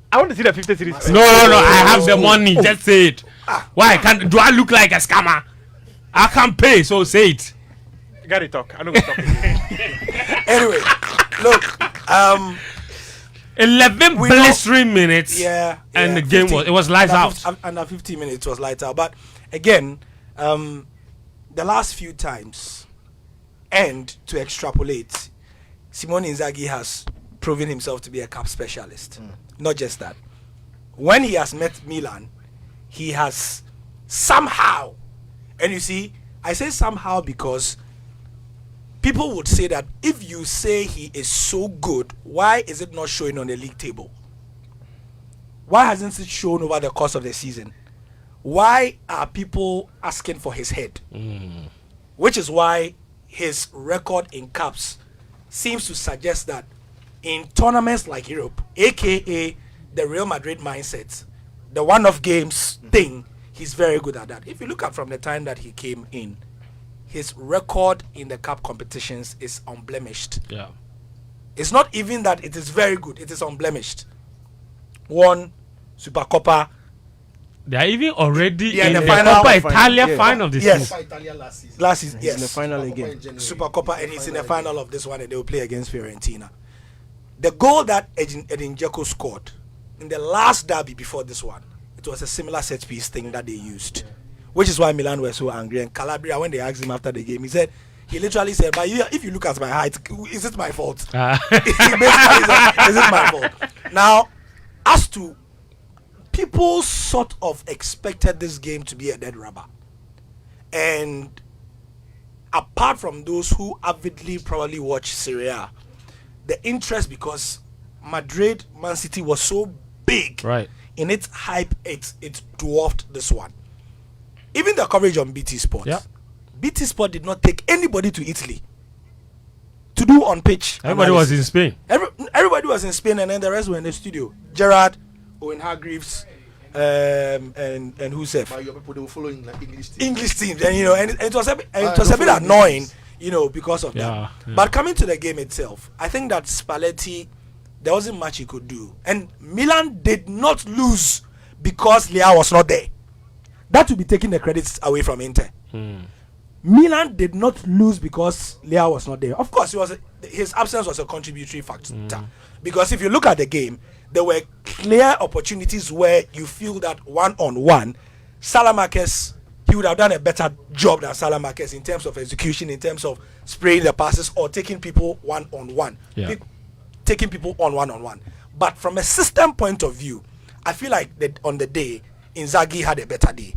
[SPEAKER 3] I want to see the 50 series.
[SPEAKER 1] No. I have the money. Just say it. Why? Do I look like a scammer? I can't pay, so say it.
[SPEAKER 3] Gotta talk. I know we talk.
[SPEAKER 4] Anyway, look.
[SPEAKER 1] 11 blistering minutes. And the game was lights out.
[SPEAKER 4] Under 15 minutes was lights out. But again, the last few times, and to extrapolate, Simone Inzaghi has proven himself to be a cup specialist. Not just that. When he has met Milan, he has somehow, and you see, I say somehow because people would say that if you say he is so good, why is it not showing on the league table? Why hasn't it shown over the course of the season? Why are people asking for his head? Which is why his record in cups seems to suggest that in tournaments like Europe, aka the Real Madrid mindset, the one-off games thing, he's very good at that. If you look at from the time that he came in, his record in the cup competitions is unblemished.
[SPEAKER 1] Yeah.
[SPEAKER 4] It's not even that it is very good, it is unblemished. Won Supercoppa.
[SPEAKER 1] They are even already
[SPEAKER 4] in
[SPEAKER 1] the
[SPEAKER 4] final,
[SPEAKER 1] Coppa Italia final this
[SPEAKER 4] season.
[SPEAKER 2] Coppa Italia last season.
[SPEAKER 4] Last season, yes.
[SPEAKER 7] In the final again.
[SPEAKER 4] Supercoppa, and he's in the final of this one, and they will play against Fiorentina. The goal that Edin Dzeko scored in the last derby before this one, it was a similar set piece thing that they used, which is why Milan were so angry. And Calabria, when they asked him after the game, he literally said, "But if you look at my height, is it my fault?" He basically said, "Is it my fault?" Now, as to people sort of expected this game to be a dead rubber, and apart from those who avidly probably watch Serie A, the interest, because Madrid, Man City was so big in its hype, it dwarfed this one. Even the coverage on BT Sport.
[SPEAKER 1] Yeah.
[SPEAKER 4] BT Sport did not take anybody to Italy to do on pitch.
[SPEAKER 1] Everybody was in Spain.
[SPEAKER 4] Everybody was in Spain, and then the rest were in the studio. Gerrard, Owen Hargreaves, and Husef.
[SPEAKER 2] But your people, they were following like
[SPEAKER 4] English teams, and and it was a bit annoying, because of that. But coming to the game itself, I think that Spalletti, there wasn't much he could do, and Milan did not lose because Leao was not there. That would be taking the credits away from Inter. Milan did not lose because Leao was not there. Of course, his absence was a contributory factor, because if you look at the game, there were clear opportunities where you feel that one-on-one, Salamakers, he would have done a better job than Salamakers in terms of execution, in terms of spraying the passes or taking people one-on-one. Taking people on one-on-one. But from a system point of view, I feel like that on the day, Inzaghi had a better day.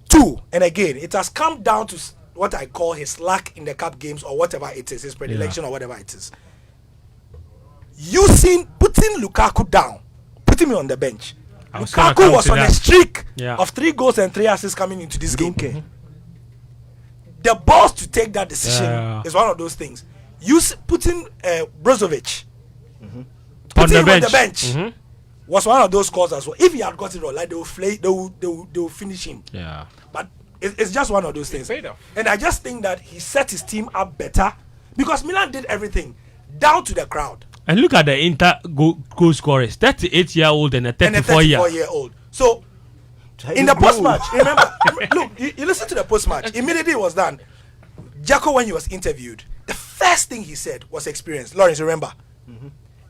[SPEAKER 4] 2, and again, it has come down to what I call his lack in the cup games or whatever it is, his predilection or whatever it is. Putting Lukaku down, putting me on the bench. Lukaku was on a streak of 3 goals and 3 assists coming into this game. The balls to take that decision is one of those things. Putting Brozovic on the bench was one of those calls as well. If he had got it wrong, like they will finish him.
[SPEAKER 1] Yeah.
[SPEAKER 4] But it's just one of those things. And I just think that he set his team up better because Milan did everything down to the crowd.
[SPEAKER 1] And look at the Inter goal scorers: 38-year-old and a 34-year-old.
[SPEAKER 4] So in the post-match, remember, look, you listen to the post-match. Immediately it was done. Jacko, when he was interviewed, the first thing he said was experience. Lawrence, remember?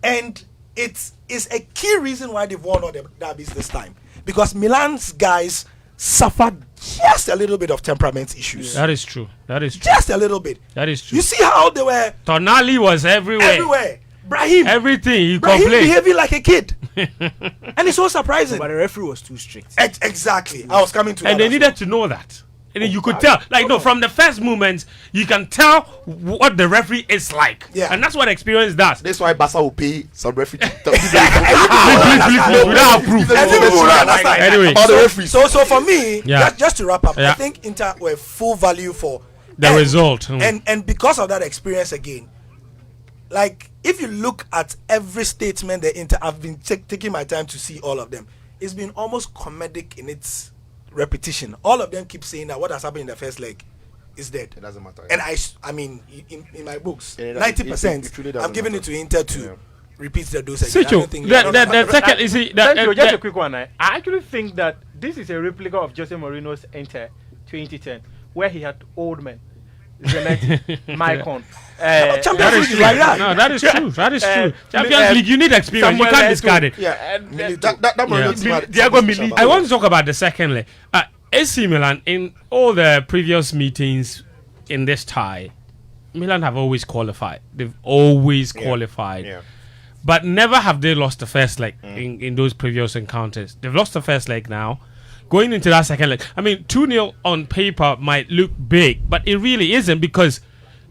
[SPEAKER 4] And it is a key reason why they've won all the derbies this time, because Milan's guys suffered just a little bit of temperament issues.
[SPEAKER 1] That is true.
[SPEAKER 4] Just a little bit.
[SPEAKER 1] That is true.
[SPEAKER 4] You see how they were.
[SPEAKER 1] Tonali was everywhere.
[SPEAKER 4] Brahim.
[SPEAKER 1] Everything. He
[SPEAKER 4] Brahim
[SPEAKER 1] complained.
[SPEAKER 4] behaving like a kid. And it's so surprising.
[SPEAKER 7] But the referee was too strict.
[SPEAKER 4] Exactly. I was coming to that.
[SPEAKER 1] And they needed to know that. And you could tell, from the first moments, you can tell what the referee is like.
[SPEAKER 4] Yeah.
[SPEAKER 1] And that's what experience does.
[SPEAKER 2] That's why Barca will pay some referee.
[SPEAKER 1] Without proof.
[SPEAKER 2] Anyway, about the referee.
[SPEAKER 4] So for me, just to wrap up, I think Inter were full value for
[SPEAKER 1] the result.
[SPEAKER 4] And because of that experience again, like if you look at every statement the Inter, I've been taking my time to see all of them. It's been almost comedic in its repetition. All of them keep saying that what has happened in the first leg is dead.
[SPEAKER 2] It doesn't matter.
[SPEAKER 4] And I mean, in my books, 90%, I've given it to Inter to repeat the dose again.
[SPEAKER 1] The second is
[SPEAKER 3] just a quick one. I actually think that this is a replica of Jose Mourinho's Inter 2010, where he had old men. Zanetti, Maicon.
[SPEAKER 4] Champions League like that.
[SPEAKER 1] No, that is true. That is true. Champions League, you need experience. You can't discard it.
[SPEAKER 3] Diego Milito.
[SPEAKER 1] I want to talk about the second leg. AC Milan, in all the previous meetings in this tie, Milan have always qualified. They've always qualified.
[SPEAKER 2] Yeah.
[SPEAKER 1] But never have they lost the first leg in those previous encounters. They've lost the first leg now. Going into that second leg, I mean, 2-0 on paper might look big, but it really isn't, because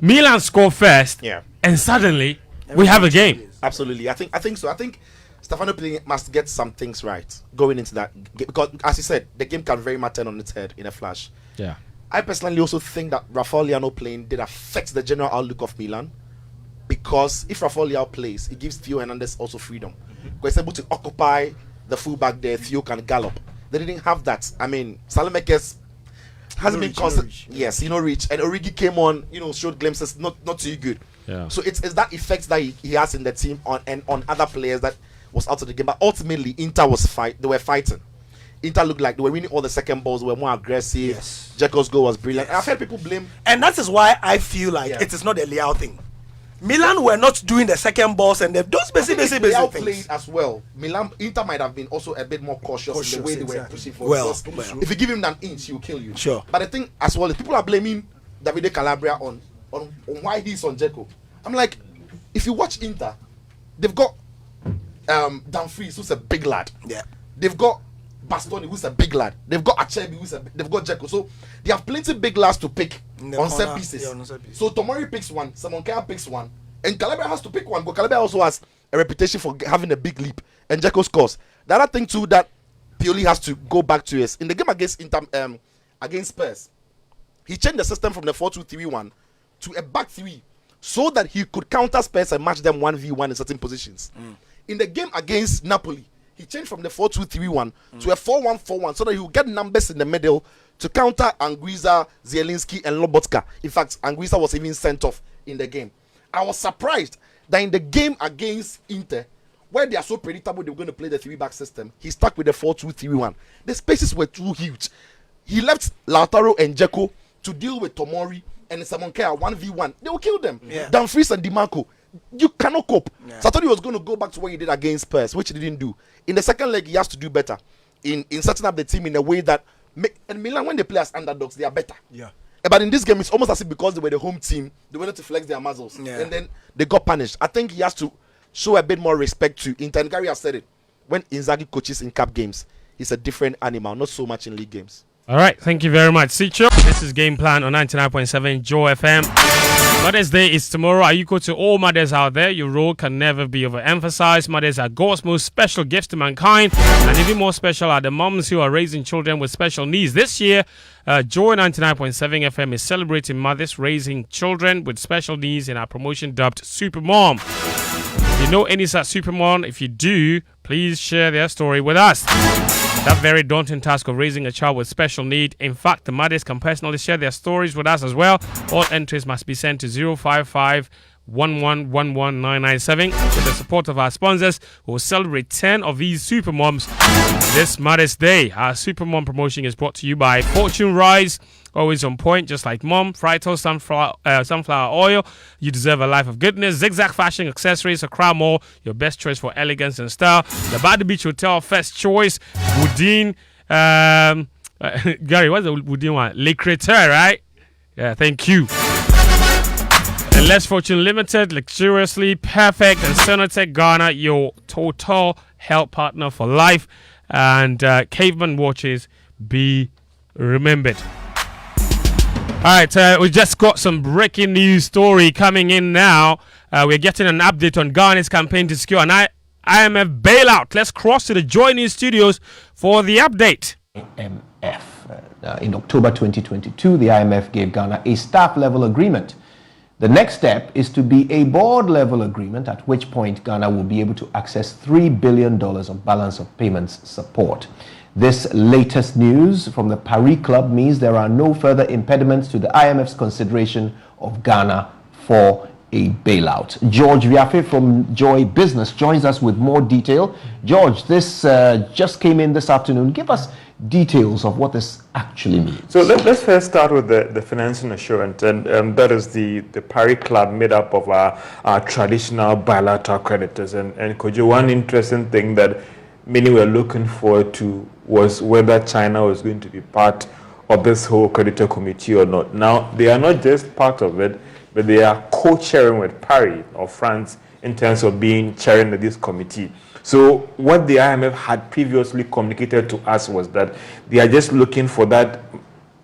[SPEAKER 1] Milan score first, and suddenly we have a game.
[SPEAKER 2] Absolutely, I think so. I think Stefano Pioli must get some things right going into that game, because, as he said, the game can very much turn on its head in a flash.
[SPEAKER 1] Yeah,
[SPEAKER 2] I personally also think that Rafael Leao playing did affect the general outlook of Milan, because if Rafael Leao plays, it gives Theo Hernandez also freedom, because he's able to occupy the fullback there. Theo can gallop. They didn't have that. I mean, Salamakers hasn't been constant. Yes, reach. And Origi came on, showed glimpses, not too good.
[SPEAKER 1] Yeah.
[SPEAKER 2] So it's that effect that he has in the team on other players that was out of the game. But ultimately, Inter they were fighting. Inter looked like they were winning all the second balls, were more aggressive.
[SPEAKER 4] Yes.
[SPEAKER 2] Dzeko's goal was brilliant. And I've heard people blame.
[SPEAKER 4] And that is why I feel like it is not a Leao thing. Milan were not doing the second balls and those basic
[SPEAKER 2] they
[SPEAKER 4] things.
[SPEAKER 2] outplayed as well. Inter might have been also a bit more cautious in the way they were pushing for. If you give him an inch, he'll kill you.
[SPEAKER 4] Sure.
[SPEAKER 2] But the thing as well is people are blaming Davide Calabria on why he's on Dzeko. I'm like, if you watch Inter, they've got Dumfries, who's a big lad.
[SPEAKER 4] Yeah.
[SPEAKER 2] They've got Bastoni, who's a big lad. They've got Atsrim, they've got Dzeko. So they have plenty big lads to pick on set pieces.
[SPEAKER 4] Yeah, on set pieces.
[SPEAKER 2] So Tomori picks one, Simon Kjær picks one, and Calabria has to pick one. But Calabria also has a reputation for having a big leap, and Dzeko scores. The other thing too that Pioli has to go back to is in the game against against Spurs, he changed the system from the 4-2-3-1 to a back three so that he could counter Spurs and match them 1v1 in certain positions. In the game against Napoli, he changed from the 4-2-3-1 to a 4-1-4-1 so that he would get numbers in the middle to counter Anguissa, Zielinski, and Lobotka. In fact, Anguissa was even sent off in the game. I was surprised that in the game against Inter, where they are so predictable they were going to play the 3-back system, he stuck with the 4-2-3-1. The spaces were too huge. He left Lautaro and Dzeko to deal with Tomori and Simon Kjær 1v1. They will kill them.
[SPEAKER 4] Yeah.
[SPEAKER 2] Dumfries and Dimarco. You cannot cope.
[SPEAKER 4] Yeah.
[SPEAKER 2] So I thought he was going to go back to what he did against Spurs, which he didn't do. In the second leg, he has to do better in setting up the team in a way that... And Milan, when they play as underdogs, they are better.
[SPEAKER 4] Yeah.
[SPEAKER 2] But in this game, it's almost as if because they were the home team, they wanted to flex their muscles.
[SPEAKER 4] Yeah.
[SPEAKER 2] And then they got punished. I think he has to show a bit more respect to Inter. And Gary has said it. When Inzaghi coaches in cup games, he's a different animal, not so much in league games.
[SPEAKER 1] All right, thank you very much, Sitsofe. This is Gameplan on 99.7 Joe FM. Mother's Day is tomorrow. Are you to all mothers out there? Your role can never be overemphasized. Mothers are God's most special gifts to mankind, and even more special are the moms who are raising children with special needs. This year, Joy 99.7 FM is celebrating mothers raising children with special needs in our promotion dubbed Super Mom. If you know any such Super Mom, if you do, please share their story with us. That very daunting task of raising a child with special need. In fact, the mothers can personally share their stories with us as well. All entries must be sent to 055 1111997. With the support of our sponsors, we will celebrate 10 of these Super Moms this Mother's Day. Our Super Mom promotion is brought to you by Fortune Rise. Always on point, just like Mom. Frito sunflower oil. You deserve a life of goodness. Zigzag Fashion Accessories, Accra Mall, your best choice for elegance and style. The Bad Beach Hotel, first choice. Woodin. Gary, what's the Woodin one? Le Créteur, right? Yeah, thank you. And Less Fortune Limited, luxuriously perfect. And Sonotech Ghana, your total health partner for life. And Caveman Watches, be remembered. All right, we just got some breaking news story coming in now. We're getting an update on Ghana's campaign to secure an IMF bailout. Let's cross to the Joy News studios for the update.
[SPEAKER 8] IMF. In October 2022, the IMF gave Ghana a staff-level agreement. The next step is to be a board-level agreement, at which point Ghana will be able to access $3 billion of balance of payments support. This latest news from the Paris Club means there are no further impediments to the IMF's consideration of Ghana for a bailout. George Viafe from Joy Business joins us with more detail. George, this just came in this afternoon. Give us details of what this actually means.
[SPEAKER 9] So let's first start with the financing assurance, and that is the Paris Club made up of our traditional bilateral creditors. And Kojo, one interesting thing that many were looking forward to was whether China was going to be part of this whole creditor committee or not. Now, they are not just part of it, but they are co-chairing with Paris or France in terms of being chairing of this committee. So what the IMF had previously communicated to us was that they are just looking for that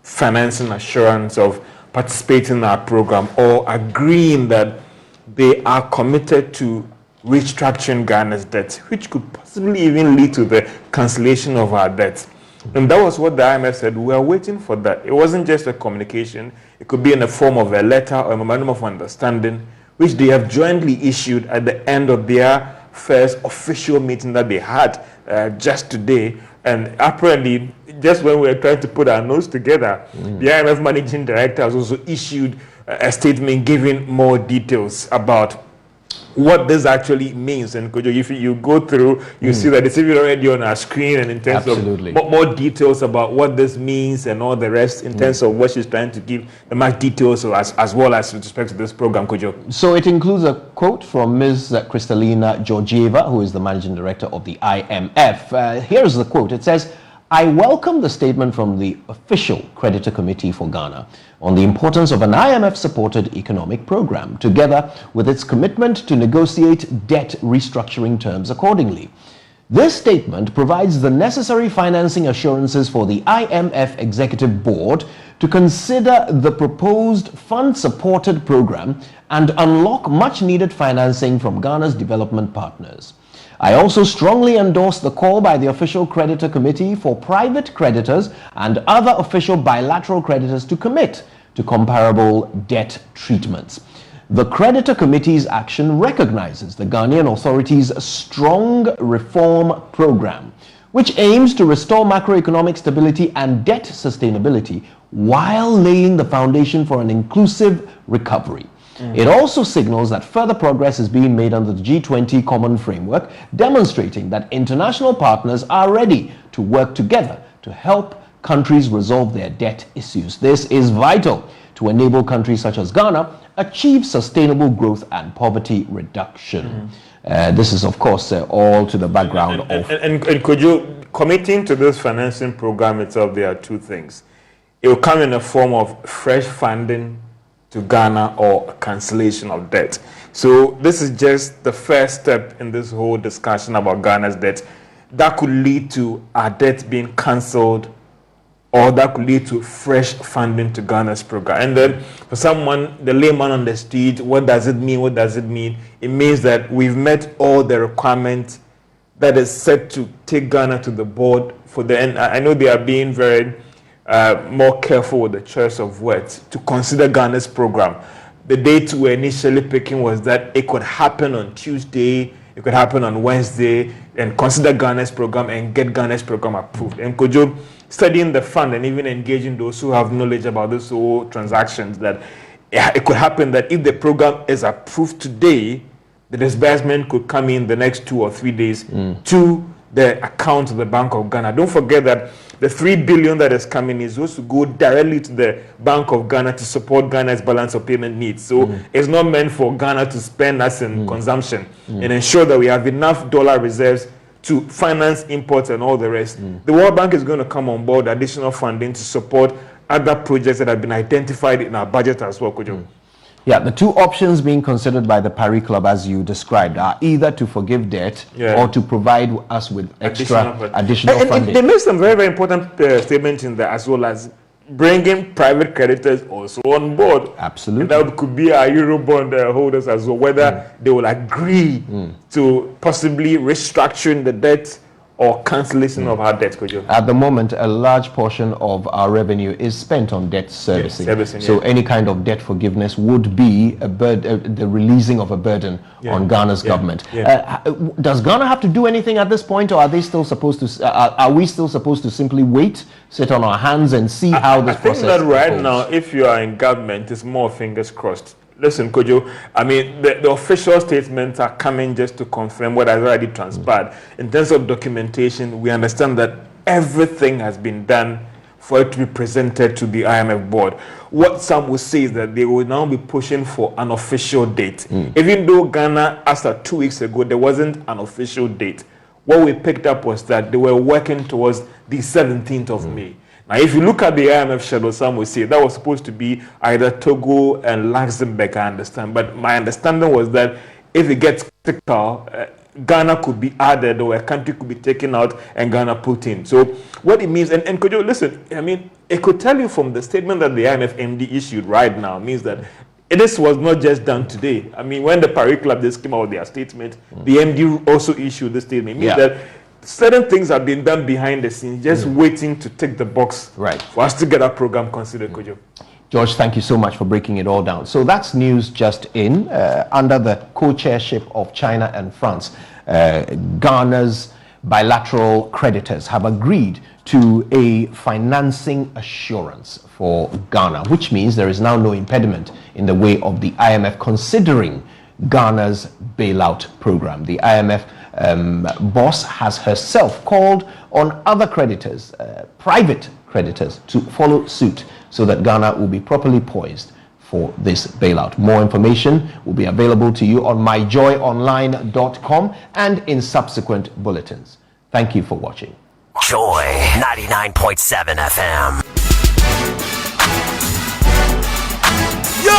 [SPEAKER 9] financing assurance of participating in our program or agreeing that they are committed to restructuring Ghana's debt, which could possibly even lead to the cancellation of our debts. And that was what the IMF said. We are waiting for that. It wasn't just a communication. It could be in the form of a letter or a memorandum of understanding, which they have jointly issued at the end of their first official meeting that they had just today. And apparently, just when we were trying to put our notes together, the IMF managing director has also issued a statement giving more details about what this actually means. And Kojo, if you go through, you see that it's even already on our screen, and in terms of more details about what this means and all the rest, in terms of what she's trying to give the much details as well as with respect to this program, Kojo.
[SPEAKER 8] So it includes a quote from Ms. Kristalina Georgieva, who is the managing director of the IMF. Here's the quote. It says, "I welcome the statement from the official creditor committee for Ghana on the importance of an IMF-supported economic program, together with its commitment to negotiate debt restructuring terms accordingly. This statement provides the necessary financing assurances for the IMF Executive Board to consider the proposed fund-supported program and unlock much-needed financing from Ghana's development partners. I also strongly endorse the call by the official creditor committee for private creditors and other official bilateral creditors to commit to comparable debt treatments. The creditor committee's action recognizes the Ghanaian authorities' strong reform program, which aims to restore macroeconomic stability and debt sustainability while laying the foundation for an inclusive recovery. It also signals that further progress is being made under the G20 Common Framework, demonstrating that international partners are ready to work together to help countries resolve their debt issues. This is vital to enable countries such as Ghana achieve sustainable growth and poverty reduction." This is, of course, all to the background of...
[SPEAKER 9] And could you, committing to this financing program itself, there are two things. It will come in the form of fresh funding to Ghana or a cancellation of debt. So this is just the first step in this whole discussion about Ghana's debt. That could lead to our debt being cancelled, or that could lead to fresh funding to Ghana's program. And then for someone, the layman on the street, what does it mean? What does it mean? It means that we've met all the requirements that is set to take Ghana to the board for the end. I know they are being very more careful with the choice of words to consider Ghana's program. The date we're initially picking was that it could happen on Tuesday, it could happen on Wednesday, and consider Ghana's program and get Ghana's program approved. And Kojo, studying the fund and even engaging those who have knowledge about this whole transactions, that it could happen that if the program is approved today, the disbursement could come in the next 2 or 3 days to the account of the Bank of Ghana. Don't forget that the 3 billion that is coming is supposed to go directly to the Bank of Ghana to support Ghana's balance of payment needs. So it's not meant for Ghana to spend as in consumption and ensure that we have enough dollar reserves to finance imports and all the rest. The World Bank is going to come on board additional funding to support other projects that have been identified in our budget as well, Kojo.
[SPEAKER 8] Yeah, the two options being considered by the Paris Club, as you described, are either to forgive debt or to provide us with additional funding.
[SPEAKER 9] And they made some very, very important statements in there, as well as bringing private creditors also on board.
[SPEAKER 8] Absolutely.
[SPEAKER 9] And that could be our Eurobond holders as well, whether they will agree to possibly restructuring the debt or cancellation of our debt, Kojo.
[SPEAKER 8] At the moment, a large portion of our revenue is spent on debt servicing. So any kind of debt forgiveness would be the releasing of a burden on Ghana's government. Does Ghana have to do anything at this point, or are they still supposed to? Are we still supposed to simply wait, sit on our hands, and see how this process?
[SPEAKER 9] I think that right now, if you are in government, it's more fingers crossed. Listen, Kojo, I mean, the official statements are coming just to confirm what has already transpired. In terms of documentation, we understand that everything has been done for it to be presented to the IMF board. What some will say is that they will now be pushing for an official date. Even though Ghana, as of 2 weeks ago, there wasn't an official date. What we picked up was that they were working towards the 17th of May. Now, if you look at the IMF schedule, some will say that was supposed to be either Togo and Luxembourg, I understand. But my understanding was that if it gets critical, Ghana could be added, or a country could be taken out and Ghana put in. So what it means, and could you listen, I mean, it could tell you from the statement that the IMF MD issued right now, means that this was not just done today. I mean, when the Paris Club just came out with their statement, the MD also issued the statement. It means that certain things have been done behind the scenes, just waiting to tick the box for us to get our program considered, Kojo.
[SPEAKER 8] George, thank you so much for breaking it all down. So that's news just in. Under the co-chairship of China and France, Ghana's bilateral creditors have agreed to a financing assurance for Ghana, which means there is now no impediment in the way of the IMF considering Ghana's bailout program. The IMF boss has herself called on other creditors, private creditors, to follow suit so that Ghana will be properly poised for this bailout. More information will be available to you on myjoyonline.com and in subsequent bulletins. Thank you for watching.
[SPEAKER 10] Joy 99.7 FM.
[SPEAKER 4] Yo!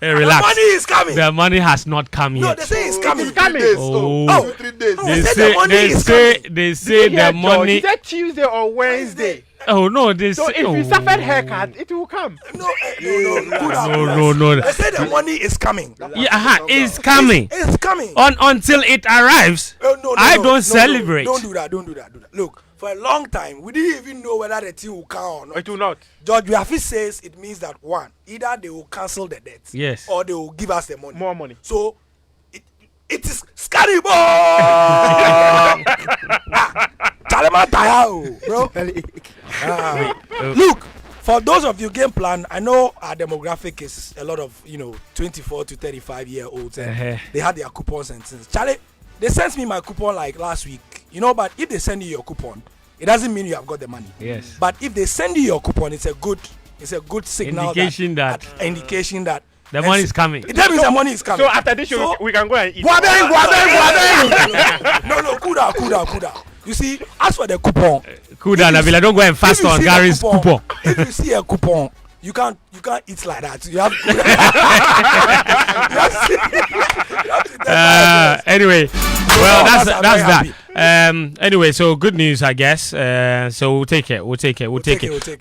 [SPEAKER 1] Hey, relax.
[SPEAKER 4] The money is coming.
[SPEAKER 1] The money has not come
[SPEAKER 4] No,
[SPEAKER 1] yet.
[SPEAKER 4] they say it's coming.
[SPEAKER 2] It's coming. Days.
[SPEAKER 1] Oh.
[SPEAKER 2] 3 days.
[SPEAKER 1] They
[SPEAKER 4] said the money is coming.
[SPEAKER 1] they say the money.
[SPEAKER 3] Is that Tuesday or Wednesday?
[SPEAKER 1] Oh no, they
[SPEAKER 3] So
[SPEAKER 1] say.
[SPEAKER 3] if you suffered haircut, it will come.
[SPEAKER 4] No.
[SPEAKER 1] No.
[SPEAKER 4] They say the money is coming.
[SPEAKER 1] Yeah, it's coming.
[SPEAKER 4] It's coming.
[SPEAKER 1] Until it arrives, I don't celebrate.
[SPEAKER 4] Don't do that. Look, for a long time, we didn't even know whether the thing will come or not.
[SPEAKER 3] It will not.
[SPEAKER 4] Judge Biafi says it means that one, either they will cancel the debt,
[SPEAKER 1] Yes,
[SPEAKER 4] or they will give us the money.
[SPEAKER 3] More money.
[SPEAKER 4] So it is scary boy. Chalema Tahiru, bro. Look, for those of you game plan, I know our demographic is a lot of 24 to 35-year-olds, and they had their coupons and things. Charlie, they sent me my coupon like last week, but if they send you your coupon, it doesn't mean you have got the money.
[SPEAKER 1] Yes.
[SPEAKER 4] But if they send you your coupon, it's a good signal.
[SPEAKER 1] Indication that the money is coming.
[SPEAKER 4] It means the money is coming.
[SPEAKER 3] So after this, we can go and eat.
[SPEAKER 4] No, cool down. You see, as for the coupon,
[SPEAKER 1] Cool down, Nabila. Don't go and fast on Gary's coupon.
[SPEAKER 4] If you see a coupon, you can't eat like that. You have.
[SPEAKER 1] Anyway, well, that's that. Anyway, so good news, I guess. So we'll take it.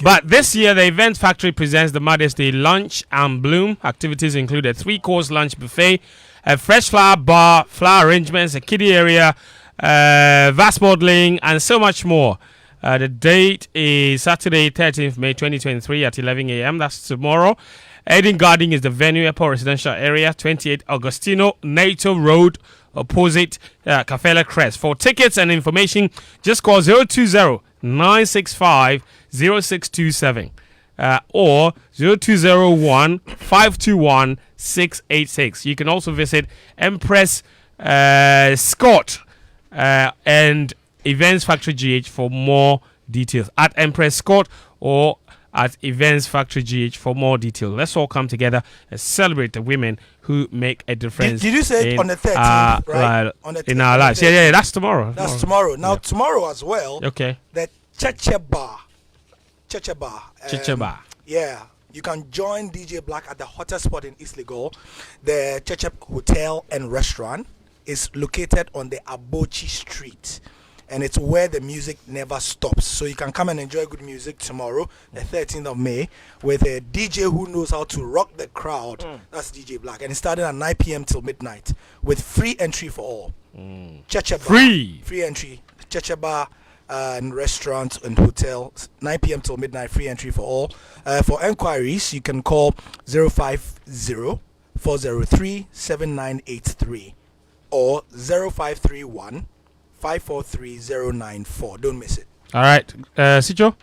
[SPEAKER 1] But this year, the Event Factory presents the Mother's Day Lunch and Bloom. Activities include a 3-course lunch buffet, a fresh flower bar, flower arrangements, a kiddie area, vase modeling, and so much more. The date is Saturday, 13th May 2023 at 11 a.m. That's tomorrow. Eden Garden is the venue, Airport Residential Area, 28 Agostino Nato Road, opposite Kafela Crest. For tickets and information, just call 020-965-0627 or 0201-521-686. You can also visit Empress Scott and Events Factory GH for more details. At Empress Scott or at Events Factory GH for more details. Let's all come together and celebrate the women who make a difference.
[SPEAKER 4] Did you say it on the 13th, right?
[SPEAKER 1] In our lives. Yeah, that's tomorrow.
[SPEAKER 4] That's tomorrow. Now, tomorrow as well,
[SPEAKER 1] okay.
[SPEAKER 4] The Cheche Bar. Yeah. You can join DJ Black at the hottest spot in East Legal. The Cheche Hotel and Restaurant is located on the Abochi Street. And it's where the music never stops. So you can come and enjoy good music tomorrow, the 13th of May, with a DJ who knows how to rock the crowd. That's DJ Black. And it's starting at 9 p.m. till midnight with free entry for all. Cheche Bar. Free entry. Cheche Bar and restaurants and hotels, 9 p.m. till midnight, free entry for all. For enquiries, you can call 050-403-7983 or 0531 543-094. Don't miss it.
[SPEAKER 1] All right. Sicho?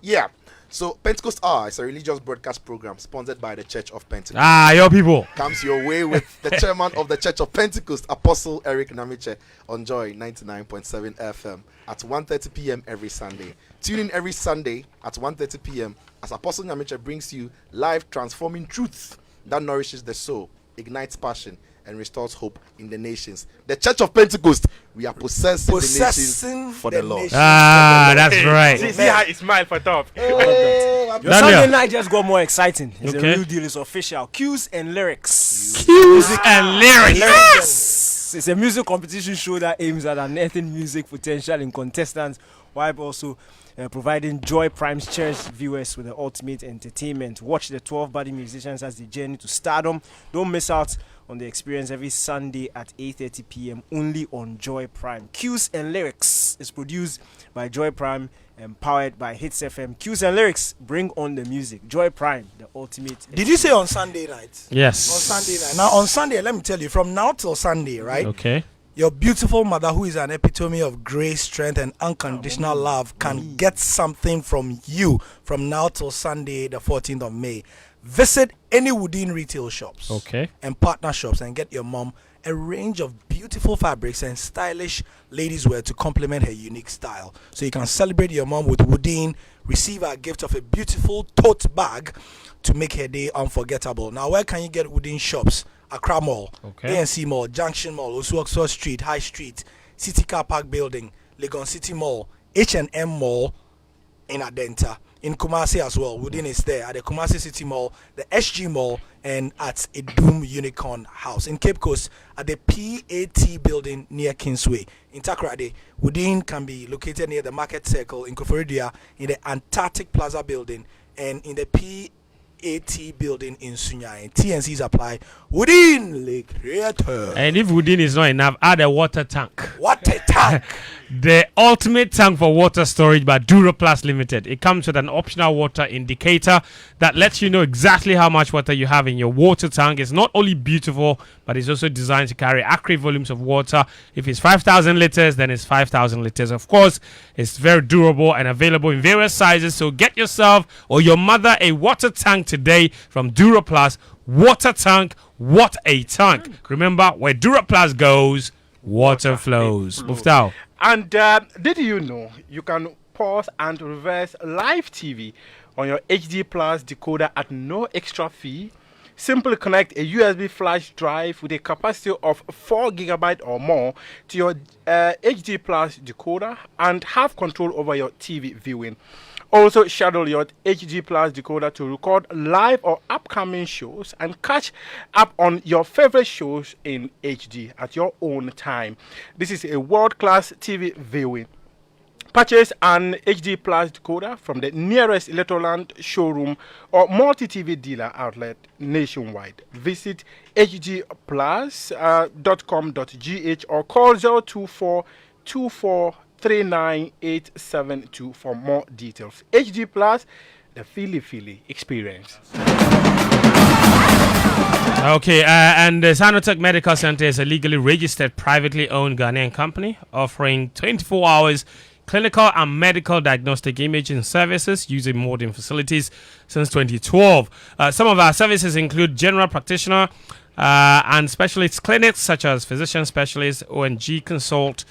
[SPEAKER 2] Yeah. So Pentecost Hour is a religious broadcast program sponsored by the Church of Pentecost.
[SPEAKER 1] Your people.
[SPEAKER 2] Comes your way with the chairman of the Church of Pentecost, Apostle Eric Namiche, on Joy 99.7 FM at 1:30 p.m. every Sunday. Tune in every Sunday at 1:30 p.m. as Apostle Namiche brings you live transforming truth that nourishes the soul, ignites passion, and restores hope in the nations. The Church of Pentecost, we are possessing the nations for the Lord.
[SPEAKER 1] That's right.
[SPEAKER 3] See how he smiled for top.
[SPEAKER 7] Sunday night just got more exciting. It's a real deal. It's official. Cues and lyrics.
[SPEAKER 1] Yes!
[SPEAKER 7] It's a music competition show that aims at unearthing music potential in contestants, while also providing Joy Prime's church viewers with the ultimate entertainment. Watch the 12 budding musicians as they journey to stardom. Don't miss out on the experience every Sunday at 8:30 p.m. only on Joy Prime. Cues and Lyrics is produced by Joy Prime and powered by Hits FM. Cues and Lyrics, bring on the music. Joy Prime, the ultimate.
[SPEAKER 4] Did you say on Sunday night?
[SPEAKER 1] Yes.
[SPEAKER 4] On Sunday night. Now on Sunday, let me tell you, from now till Sunday, right?
[SPEAKER 1] Okay.
[SPEAKER 4] Your beautiful mother, who is an epitome of grace, strength, and unconditional love, can get something from you from now till Sunday, the 14th of May. Visit any Woodin retail shops and partner shops and get your mom a range of beautiful fabrics and stylish ladies wear to complement her unique style. So you can celebrate your mom with Woodin, receive a gift of a beautiful tote bag to make her day unforgettable. Now, where can you get Woodin shops? Accra Mall, ANC Mall, Junction Mall, Osuoxo Street, High Street, City Car Park Building, Legon City Mall, H&M Mall in Adenta. In Kumasi as well, Woodin is there at the Kumasi City Mall, the SG Mall, and at Edum Unicorn House. In Cape Coast, at the PAT building near Kingsway. In Takoradi, Woodin can be located near the Market Circle in Koforidua, in the Antarctic Plaza building, and in the PAT building in Sunyai. TNCs apply. Woodin Lake Creator.
[SPEAKER 1] And if Woodin is not enough, add a water tank.
[SPEAKER 4] Water tank.
[SPEAKER 1] The ultimate tank for water storage by Duraplast Limited. It comes with an optional water indicator that lets you know exactly how much water you have in your water tank. It's not only beautiful, but it's also designed to carry accurate volumes of water. If it's 5,000 liters, then it's 5,000 liters. Of course, it's very durable and available in various sizes. So get yourself or your mother a water tank today from Duraplast. Water tank, what a tank. Remember, where Duraplast goes, water flows. Muftawu.
[SPEAKER 3] And did you know you can pause and reverse live TV on your HD Plus decoder at no extra fee? Simply connect a USB flash drive with a capacity of 4 GB or more to your HD Plus decoder and have control over your TV viewing. Also, schedule your HD Plus decoder to record live or upcoming shows and catch up on your favorite shows in HD at your own time. This is a world-class TV viewing. Purchase an HD Plus decoder from the nearest Electroland showroom or multi-TV dealer outlet nationwide. Visit hdplus.com.gh or call 024243987 for more details. HD Plus, the Philly experience.
[SPEAKER 1] Okay, and the Sanotech Medical Center is a legally registered, privately owned Ghanaian company offering 24 hours clinical and medical diagnostic imaging services using modern facilities since 2012. Some of our services include general practitioner and specialist clinics such as physician specialist, ONG consult,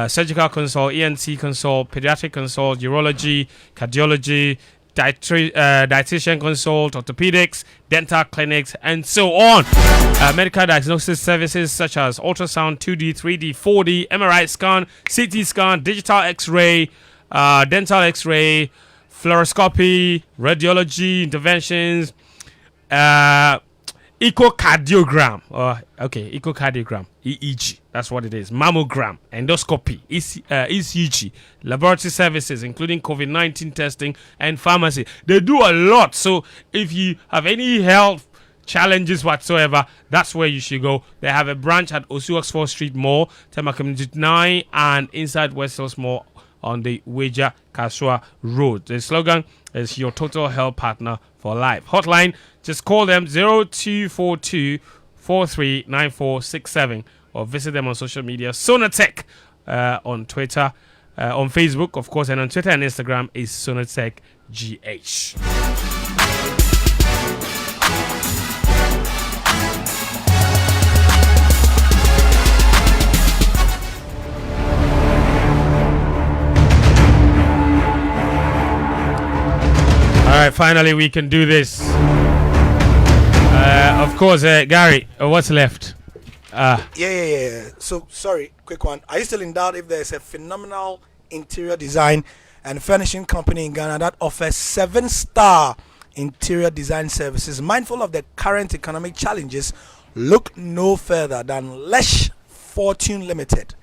[SPEAKER 1] surgical consult, ENT consult, pediatric consult, urology, cardiology, dietitian consult, orthopedics, dental clinics, and so on. Medical diagnosis services such as ultrasound, 2D, 3D, 4D, MRI scan, CT scan, digital X-ray, dental X-ray, fluoroscopy, radiology interventions, echocardiogram, echocardiogram, EEG, that's what it is, mammogram, endoscopy, ECG, laboratory services, including COVID-19 testing and pharmacy. They do a lot. So if you have any health challenges whatsoever, that's where you should go. They have a branch at Osuoxford Street Mall, Tema Community 9, and inside West Hills Mall on the Weja Kasua Road. The slogan is your total health partner for life. Hotline, just call them 0242 439467 or visit them on social media. Sonatech on Twitter, on Facebook, of course, and on Twitter and Instagram is Sonatech GH. All right, finally we can do this. Of course, Gary, what's left?
[SPEAKER 4] Yeah. So, sorry, quick one. Are you still in doubt if there's a phenomenal interior design and furnishing company in Ghana that offers 7-star interior design services? Mindful of the current economic challenges, look no further than Lesh Fortune Limited.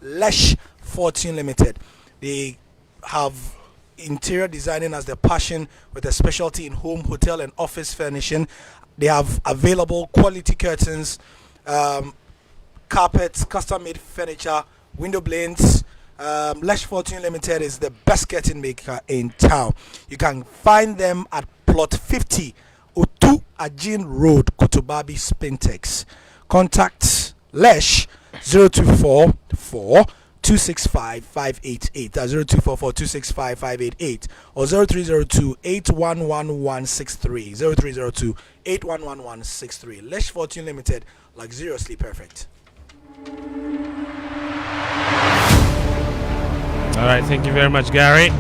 [SPEAKER 4] Lesh Fortune Limited. They have interior designing as their passion with a specialty in home, hotel, and office furnishing. They have available quality curtains, carpets, custom-made furniture, window blinds. Lesh Fortune Limited is the best curtain maker in town. You can find them at Plot 50, Otu Ajin Road, Kotobabi, Spintex. Contact Lesh 0244 265 588. That's 0244 265 588 or 0302 811163. 0302 811163. Lesh Fortune Limited, luxuriously perfect.
[SPEAKER 1] All right, thank you very much, Gary.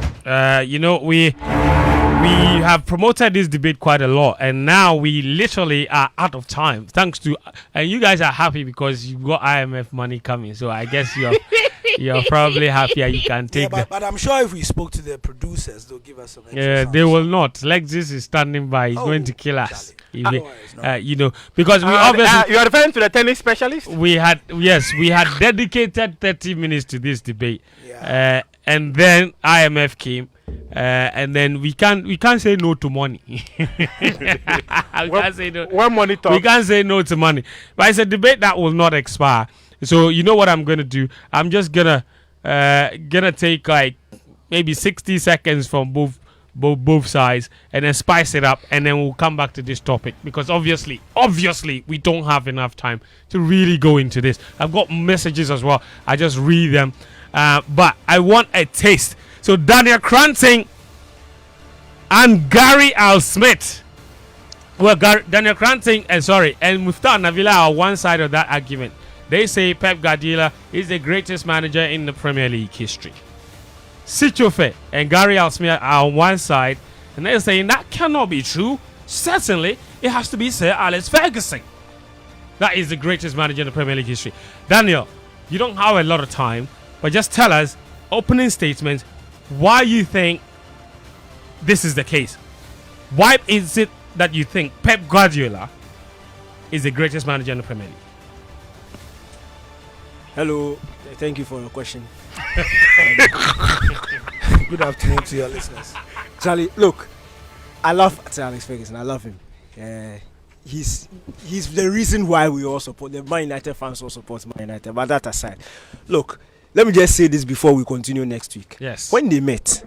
[SPEAKER 1] We have promoted this debate quite a lot, and now we literally are out of time. Thanks to, and you guys are happy because you got IMF money coming. So I guess you're probably happier. You can take.
[SPEAKER 4] Yeah, but I'm sure if we spoke to the producers, they'll give us some.
[SPEAKER 1] Yeah, they will not. Lexus is standing by. He's going to kill us. Because we obviously.
[SPEAKER 3] You are referring to the tennis specialist.
[SPEAKER 1] We had dedicated 30 minutes to this debate, and then IMF came. And then we can't say no to money. Can't say no.
[SPEAKER 3] When money talks,
[SPEAKER 1] we can't say no to money. But it's a debate that will not expire. So you know what I'm gonna do? I'm just gonna take like maybe 60 seconds from both sides and then spice it up, and then we'll come back to this topic because obviously we don't have enough time to really go into this. I've got messages as well. I just read them, but I want a taste. So Daniel Koranteng and Gary Al-Smith. Well, Daniel Koranteng and Muftawu and Nabila are one side of that argument. They say Pep Guardiola is the greatest manager in the Premier League history. Sitsofe and Gary Al-Smith are on one side, and they're saying that cannot be true. Certainly, it has to be Sir Alex Ferguson. That is the greatest manager in the Premier League history. Daniel, you don't have a lot of time, but just tell us, opening statements, why you think this is the case. Why is it that you think Pep Guardiola is the greatest manager in the Premier League?
[SPEAKER 7] Hello, thank you for your question.
[SPEAKER 4] Good afternoon to your listeners.
[SPEAKER 7] Charlie, look, I love Sir Alex Ferguson. I love him. He's the reason why we all support the Man United fans all support Man United. But that aside, look, let me just say this before we continue next week.
[SPEAKER 1] Yes.
[SPEAKER 7] When they met,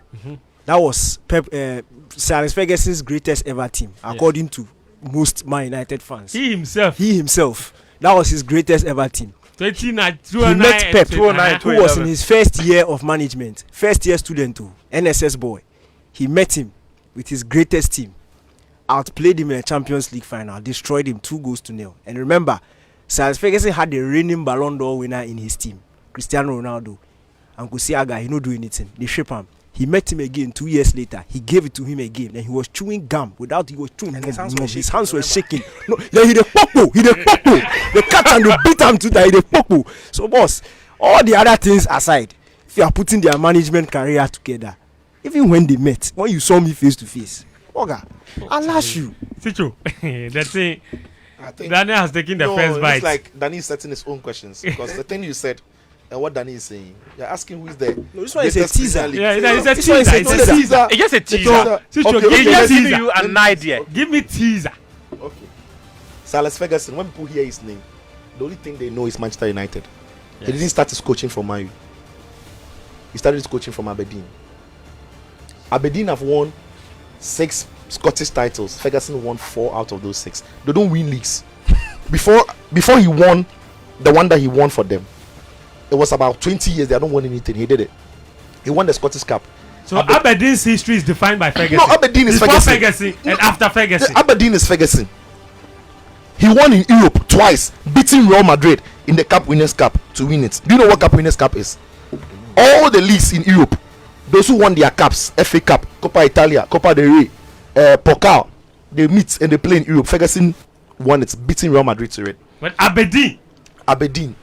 [SPEAKER 7] that was Sir Alex Ferguson's greatest ever team, according to most Man United fans.
[SPEAKER 1] He himself.
[SPEAKER 7] That was his greatest ever team. He met Pep, who was in his first year of management, first year student too, NSS boy. He met him with his greatest team, outplayed him in a Champions League final, destroyed him 2-0. And remember, Sir Alex Ferguson had the reigning Ballon d'Or winner in his team, Cristiano Ronaldo. And Kusiaga, he not doing anything. They ship him. He met him again 2 years later. He gave it to him again. And he was chewing gum. He was chewing. And his hands were shaking. No, he the popo. The cat and the beat him to that. He the popo. So boss, all the other things aside, if you are putting their management career together, even when they met, when you saw me face to face, Oga, I'll lash you.
[SPEAKER 1] Sicho, that's it. Daniel has taken the first bite.
[SPEAKER 2] It's like Danny is setting his own questions because the thing you said and what Danny is saying, you're asking who is the.
[SPEAKER 7] No, this one is a teaser.
[SPEAKER 1] Yeah, it's a teaser.
[SPEAKER 3] It's just a teaser.
[SPEAKER 1] He's
[SPEAKER 3] just giving you an idea.
[SPEAKER 1] Give me teaser.
[SPEAKER 2] Okay. Sir Alex Ferguson, when people hear his name, the only thing they know is Manchester United. Yes. He didn't start his coaching from Man U. He started his coaching from Aberdeen. Aberdeen have won 6 Scottish titles. Ferguson won 4 out of those 6. They don't win leagues. Before he won the one that he won for them, it was about 20 years. They don't win anything. He did it. He won the Scottish Cup.
[SPEAKER 1] So Aberdeen's history is defined by Ferguson.
[SPEAKER 2] No, Aberdeen is
[SPEAKER 1] before
[SPEAKER 2] Ferguson.
[SPEAKER 1] And after Ferguson.
[SPEAKER 2] Aberdeen is Ferguson. He won in Europe twice, beating Real Madrid in the Cup Winners' Cup to win it. Do you know what Cup Winners' Cup is? All the leagues in Europe, those who won their cups, FA Cup, Coppa Italia, Coppa del Rey, Pokal, they meet and they play in Europe. Ferguson won it, beating Real Madrid to it.
[SPEAKER 1] But Aberdeen,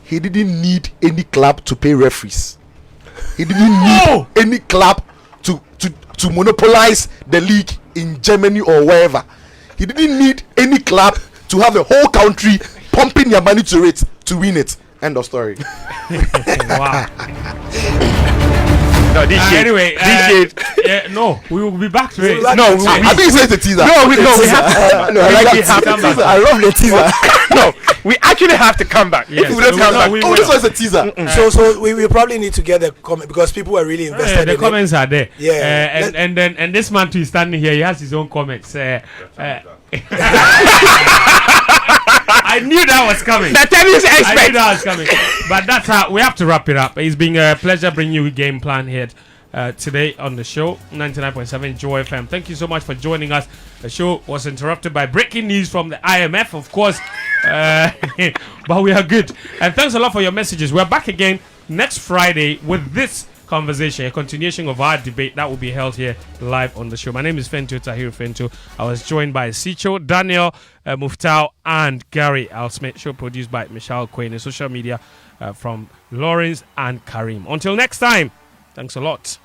[SPEAKER 1] he didn't need any club to pay referees. He didn't need any club to monopolize the league in Germany or wherever. He didn't need any club to have a whole country pumping their money to it to win it. End of story. Wow.
[SPEAKER 3] No,
[SPEAKER 1] anyway, no, we will be back to it.
[SPEAKER 2] No, I think it's a teaser.
[SPEAKER 3] We have to come back.
[SPEAKER 7] I love the teaser.
[SPEAKER 3] No, we actually have to come back.
[SPEAKER 1] Yes.
[SPEAKER 3] If we don't come back,
[SPEAKER 2] this was a teaser.
[SPEAKER 4] So we probably need to get the comment because people were really invested.
[SPEAKER 1] The comments are there.
[SPEAKER 4] Yeah.
[SPEAKER 1] And this man too is standing here. He has his own comments. I knew that was coming.
[SPEAKER 2] The tennis expert.
[SPEAKER 1] I knew that was coming. But that's how we have to wrap it up. It's been a pleasure bringing you Game Plan here today on the show, 99.7 Joy FM. Thank you so much for joining us. The show was interrupted by breaking news from the IMF, of course, but we are good. And thanks a lot for your messages. We're back again next Friday with this conversation, a continuation of our debate that will be held here live on the show. My name is Fentuo, Tahiru Fentuo. I was joined by Sitsofe, Daniel, Muftawu, and Gary Alsmith. Show produced by Michelle Quinn and social media from Lawrence and Karim. Until next time, thanks a lot.